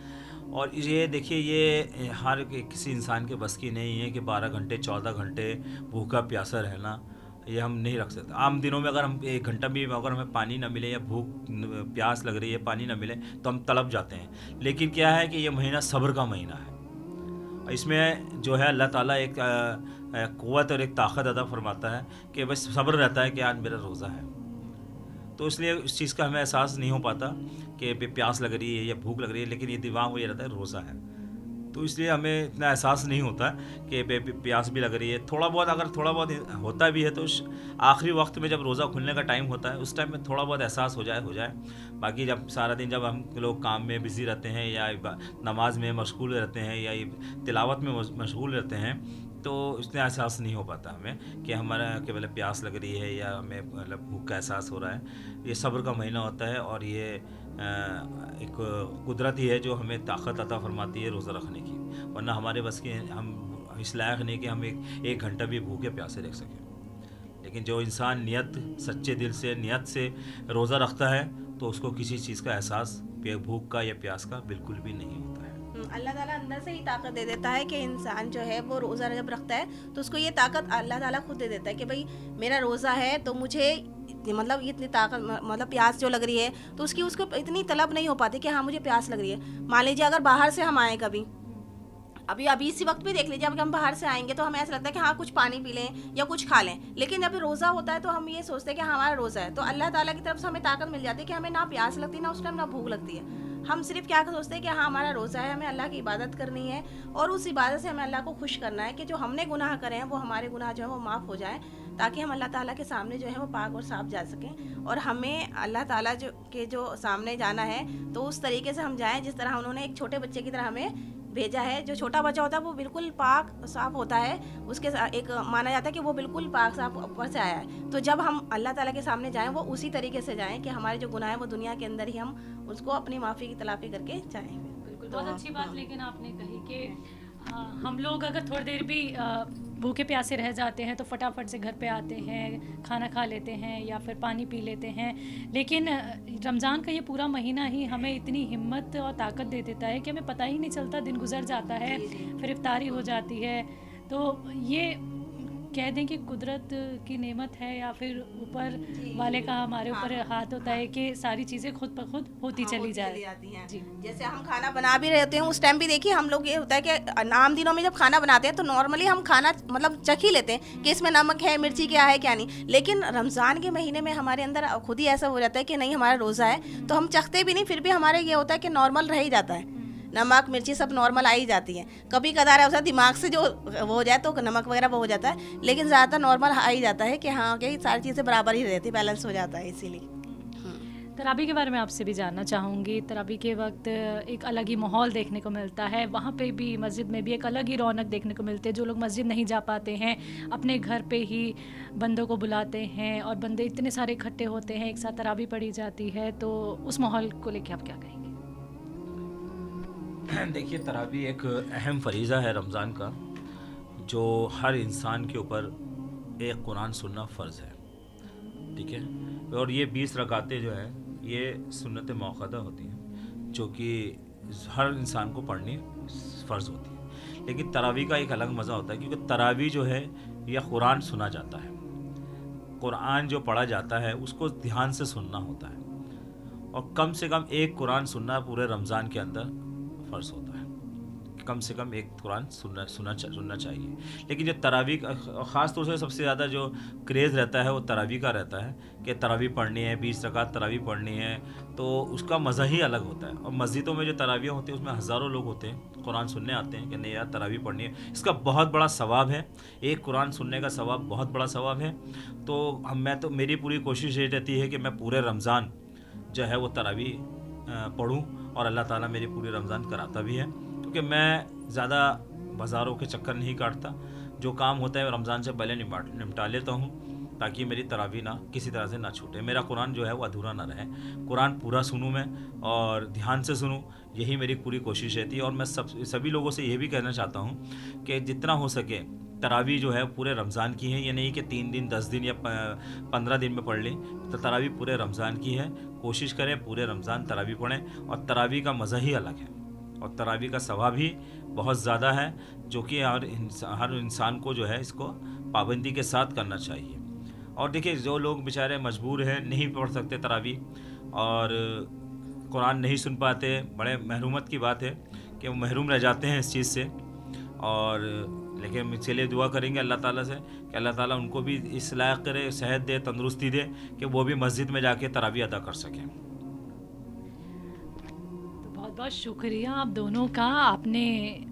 और ये देखिए ये हर किसी इंसान के बस की नहीं है कि 12 घंटे 14 घंटे भूखा प्यासा रहना, ये हम नहीं रख सकते। आम दिनों में अगर हम 1 घंटा भी अगर हमें पानी ना मिले या भूख प्यास लग रही है, पानी ना मिले तो हम तड़प जाते हैं। लेकिन क्या है कि ये महीना सब्र का महीना है, इसमें जो है अल्लाह ताला एक क़ुव्वत और एक ताकत अता फरमाता है कि बस सब्र रहता है कि आज मेरा रोज़ा है। तो इसलिए इस चीज़ का हमें एहसास नहीं हो पाता कि प्यास लग रही है या भूख लग रही है, लेकिन ये दिमाग में ये रहता है रोज़ा है, तो इसलिए हमें इतना एहसास नहीं होता कि प्यास भी लग रही है। अगर थोड़ा बहुत होता भी है तो आखिरी वक्त में जब रोज़ा खुलने का टाइम होता है उस टाइम में थोड़ा बहुत एहसास हो जाए। बाकी जब सारा दिन जब हम लोग काम में बिज़ी रहते हैं या नमाज में मशगूल रहते हैं या तिलावत में मशगूल रहते हैं, तो इसमें एहसास नहीं हो पाता हमें कि हमारा केवल प्यास लग रही है या हमें मतलब भूख का एहसास हो रहा है। ये सब्र का महीना होता है और ये एक कुदरत ही है जो हमें ताकत अता फरमाती है रोज़ा रखने की, वरना हमारे बस की हम इस लायक नहीं कि हम एक घंटा भी भूखे प्यासे रख सकें। लेकिन जो इंसान सच्चे दिल से नियत से रोज़ा रखता है तो उसको किसी चीज़ का एहसास भूख का या प्यास का बिल्कुल भी नहीं होता है। अल्लाह ताला अंदर से ही ताकत दे देता है कि इंसान जो है वो रोज़ा जब रखता है तो उसको ये ताकत अल्लाह ताला खुद दे देता है कि भाई मेरा रोज़ा है तो मुझे मतलब इतनी ताकत, मतलब प्यास जो लग रही है तो उसको इतनी तलब नहीं हो पाती कि हाँ मुझे प्यास लग रही है। मान लीजिए अगर बाहर से हम आए कभी, अभी इसी वक्त भी देख लीजिए, अभी हम बाहर से आएंगे तो हमें ऐसा लगता है कि हाँ कुछ पानी पी लें या कुछ खा लें, लेकिन जब रोज़ा होता है तो हम ये सोचते हैं कि हमारा रोज़ा है, तो अल्लाह ताला की तरफ से हमें ताकत मिल जाती है कि हमें ना प्यास लगती ना उस टाइम ना भूख लगती है। हम सिर्फ क्या सोचते हैं कि हाँ हमारा रोज़ा है, हमें अल्लाह की इबादत करनी है और उस इबादत से हमें अल्लाह को खुश करना है कि जो हमने गुनाह करे हैं वो हमारे गुनाह जो है वो माफ़ हो जाए, ताकि हम अल्लाह ताला के सामने जो है वो पाक और साफ जा सकें। और हमें अल्लाह ताला जो सामने जाना है तो उस तरीके से हम जाएं जिस तरह उन्होंने एक छोटे बच्चे की तरह हमें भेजा है। जो छोटा बच्चा होता है वो बिल्कुल पाक साफ होता है, उसके एक माना जाता है कि वो बिल्कुल पाक साफ ऊपर से आया है। तो जब हम अल्लाह ताला के सामने जाएं वो उसी तरीके से जाएं कि हमारे जो गुनाह है वो दुनिया के अंदर ही हम उसको अपनी माफ़ी की तलाफ़ी करके जाएं। बिल्कुल, बहुत अच्छी बात लेकिन आपने कही कि हम लोग अगर थोड़ी देर भी भूखे प्यासे रह जाते हैं तो फटाफट से घर पे आते हैं, खाना खा लेते हैं या फिर पानी पी लेते हैं। लेकिन रमज़ान का ये पूरा महीना ही हमें इतनी हिम्मत और ताकत दे देता है कि हमें पता ही नहीं चलता, दिन गुजर जाता है, फिर इफ्तारी हो जाती है। तो ये कह दें कि कुदरत की नेमत है या फिर ऊपर वाले का हमारे ऊपर हाथ होता है कि सारी चीज़ें खुद ब खुद होती चली जाती हैं। जी। जैसे हम खाना बना भी रहे होते हैं उस टाइम भी देखिए हम लोग ये होता है कि आम दिनों में जब खाना बनाते हैं तो नॉर्मली हम खाना मतलब चख ही लेते हैं कि इसमें नमक है, मिर्ची क्या है क्या नहीं। लेकिन रमज़ान के महीने में हमारे अंदर खुद ही ऐसा हो जाता है कि नहीं हमारा रोज़ा है तो हम चखते भी नहीं, फिर भी हमारे ये होता है कि नॉर्मल रह ही जाता है, नमक मिर्ची सब नॉर्मल आ ही जाती है। कभी कदार ऐसा दिमाग से जो वो हो जाए तो नमक वगैरह वो हो जाता है, लेकिन ज़्यादातर नॉर्मल आ ही जाता है कि हाँ कि सारी चीज़ें बराबर ही रहती, बैलेंस हो जाता है। इसीलिए तरावी के बारे में आपसे भी जानना चाहूँगी। तरावी के वक्त एक अलग ही माहौल देखने को मिलता है, वहाँ पे भी मस्जिद में भी एक अलग ही रौनक देखने को मिलती है। जो लोग मस्जिद नहीं जा पाते हैं अपने घर पे ही बंदों को बुलाते हैं और बंदे इतने सारे इकट्ठे होते हैं, एक साथ तरावी पढ़ी जाती है। तो उस माहौल को लेके आप क्या कहेंगे? देखिए, तरावी एक अहम फरीज़ा है रमज़ान का, जो हर इंसान के ऊपर एक कुरान सुनना फ़र्ज़ है, ठीक है। और ये 20 रकातें जो है ये सुन्नत मौक़दा होती हैं, जो कि हर इंसान को पढ़नी फ़र्ज़ होती है। लेकिन तरावी का एक अलग मज़ा होता है, क्योंकि तरावी जो है यह कुरान सुना जाता है, कुरान जो पढ़ा जाता है उसको ध्यान से सुनना होता है, और कम से कम एक कुरान सुनना पूरे रमज़ान के अंदर फ़र्ज़ होता है। कम से कम एक कुरान सुनना चाहिए। लेकिन जो तरावी ख़ास तौर से सबसे ज़्यादा जो क्रेज़ रहता है वो तरावी का रहता है कि तरावी पढ़नी है, 20 रकात तरावी पढ़नी है, तो उसका मज़ा ही अलग होता है। और मस्जिदों में जो तरावियाँ होती हैं उसमें हज़ारों लोग होते हैं, कुरान सुनने आते हैं कि नहीं यार तरावी पढ़नी है। इसका बहुत बड़ा सवाब है, एक कुरान सुनने का सवाब बहुत बड़ा सवाब है। तो मेरी पूरी कोशिश ये रहती है कि मैं पूरे रमज़ान जो है वो तरावी पढ़ूँ, और अल्लाह ताला मेरी पूरी रमज़ान कराता भी है, क्योंकि मैं ज़्यादा बाज़ारों के चक्कर नहीं काटता। जो काम होता है रमज़ान से पहले निपटा लेता हूँ, ताकि मेरी तरावी ना किसी तरह से ना छूटे, मेरा कुरान जो है वो अधूरा ना रहे, कुरान पूरा सुनूँ मैं और ध्यान से सुनूँ, यही मेरी पूरी कोशिश रहती है। और मैं सभी लोगों से ये भी कहना चाहता हूँ कि जितना हो सके तरावी जो है पूरे रमज़ान की है, ये नहीं कि 3 दिन 10 दिन या 15 दिन में पढ़ लें। तो तरावी पूरे रमज़ान की है, कोशिश करें पूरे रमज़ान तरावी पढ़ें, और तरावी का मज़ा ही अलग है और तरावी का सवाब ही बहुत ज़्यादा है, जो कि हर इंसान को जो है इसको पाबंदी के साथ करना चाहिए। और देखिए, जो लोग बेचारे मजबूर हैं, नहीं पढ़ सकते तरावी और कुरान नहीं सुन पाते, बड़े महरूमत की बात है कि वो महरूम रह जाते हैं इस चीज़ से। और लेकिन इसके लिए दुआ करेंगे अल्लाह ताला से कि अल्लाह ताला उनको भी इस लायक करे, सेहत दे, तंदुरुस्ती दे कि वो भी मस्जिद में जाके तरावी अदा कर सकें। बहुत बहुत शुक्रिया आप दोनों का, आपने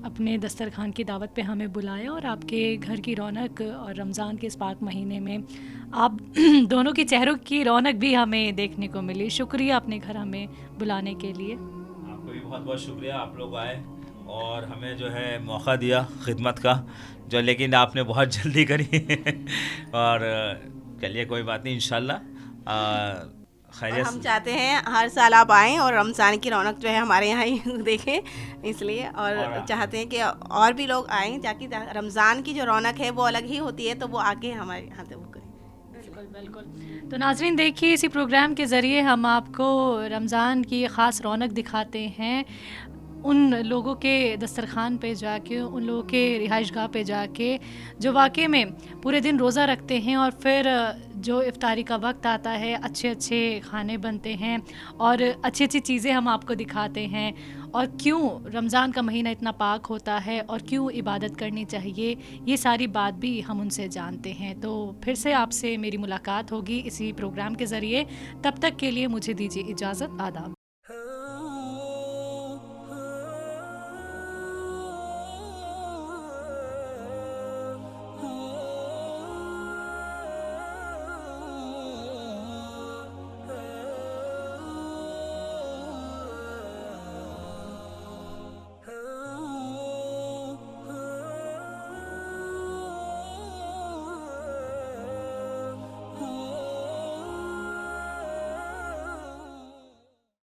अपने दस्तरखान की दावत पे हमें बुलाया और आपके घर की रौनक और रमज़ान के इस पाक महीने में आप दोनों के चेहरों की रौनक भी हमें देखने को मिली। शुक्रिया अपने घर हमें बुलाने के लिए। आपको भी बहुत बहुत शुक्रिया, आप लोग आए और हमें जो है मौका दिया खिदमत का, जो लेकिन आपने बहुत जल्दी करी और चलिए कोई बात नहीं, इंशाल्लाह खैरियत। हम चाहते हैं हर साल आप आएँ और रमज़ान की रौनक जो है हमारे यहाँ ही देखें, इसलिए और चाहते हैं कि और भी लोग आएँ, ताकि रमज़ान की जो रौनक है वो अलग ही होती है, तो वो आके हमारे यहाँ से वो करें। बिल्कुल बिल्कुल। तो नाज़रीन देखिए, इसी प्रोग्राम के ज़रिए हम आपको रमज़ान की ख़ास रौनक दिखाते हैं, उन लोगों के दस्तरखान पे जाके, उन लोगों के रिहाइशगाह पे जाके जो वाकई में पूरे दिन रोज़ा रखते हैं और फिर जो इफ्तारी का वक्त आता है अच्छे अच्छे खाने बनते हैं और अच्छी अच्छी चीज़ें हम आपको दिखाते हैं, और क्यों रमज़ान का महीना इतना पाक होता है और क्यों इबादत करनी चाहिए, ये सारी बात भी हम उनसे जानते हैं। तो फिर से आपसे मेरी मुलाकात होगी इसी प्रोग्राम के ज़रिए, तब तक के लिए मुझे दीजिए इजाज़त, आदाब।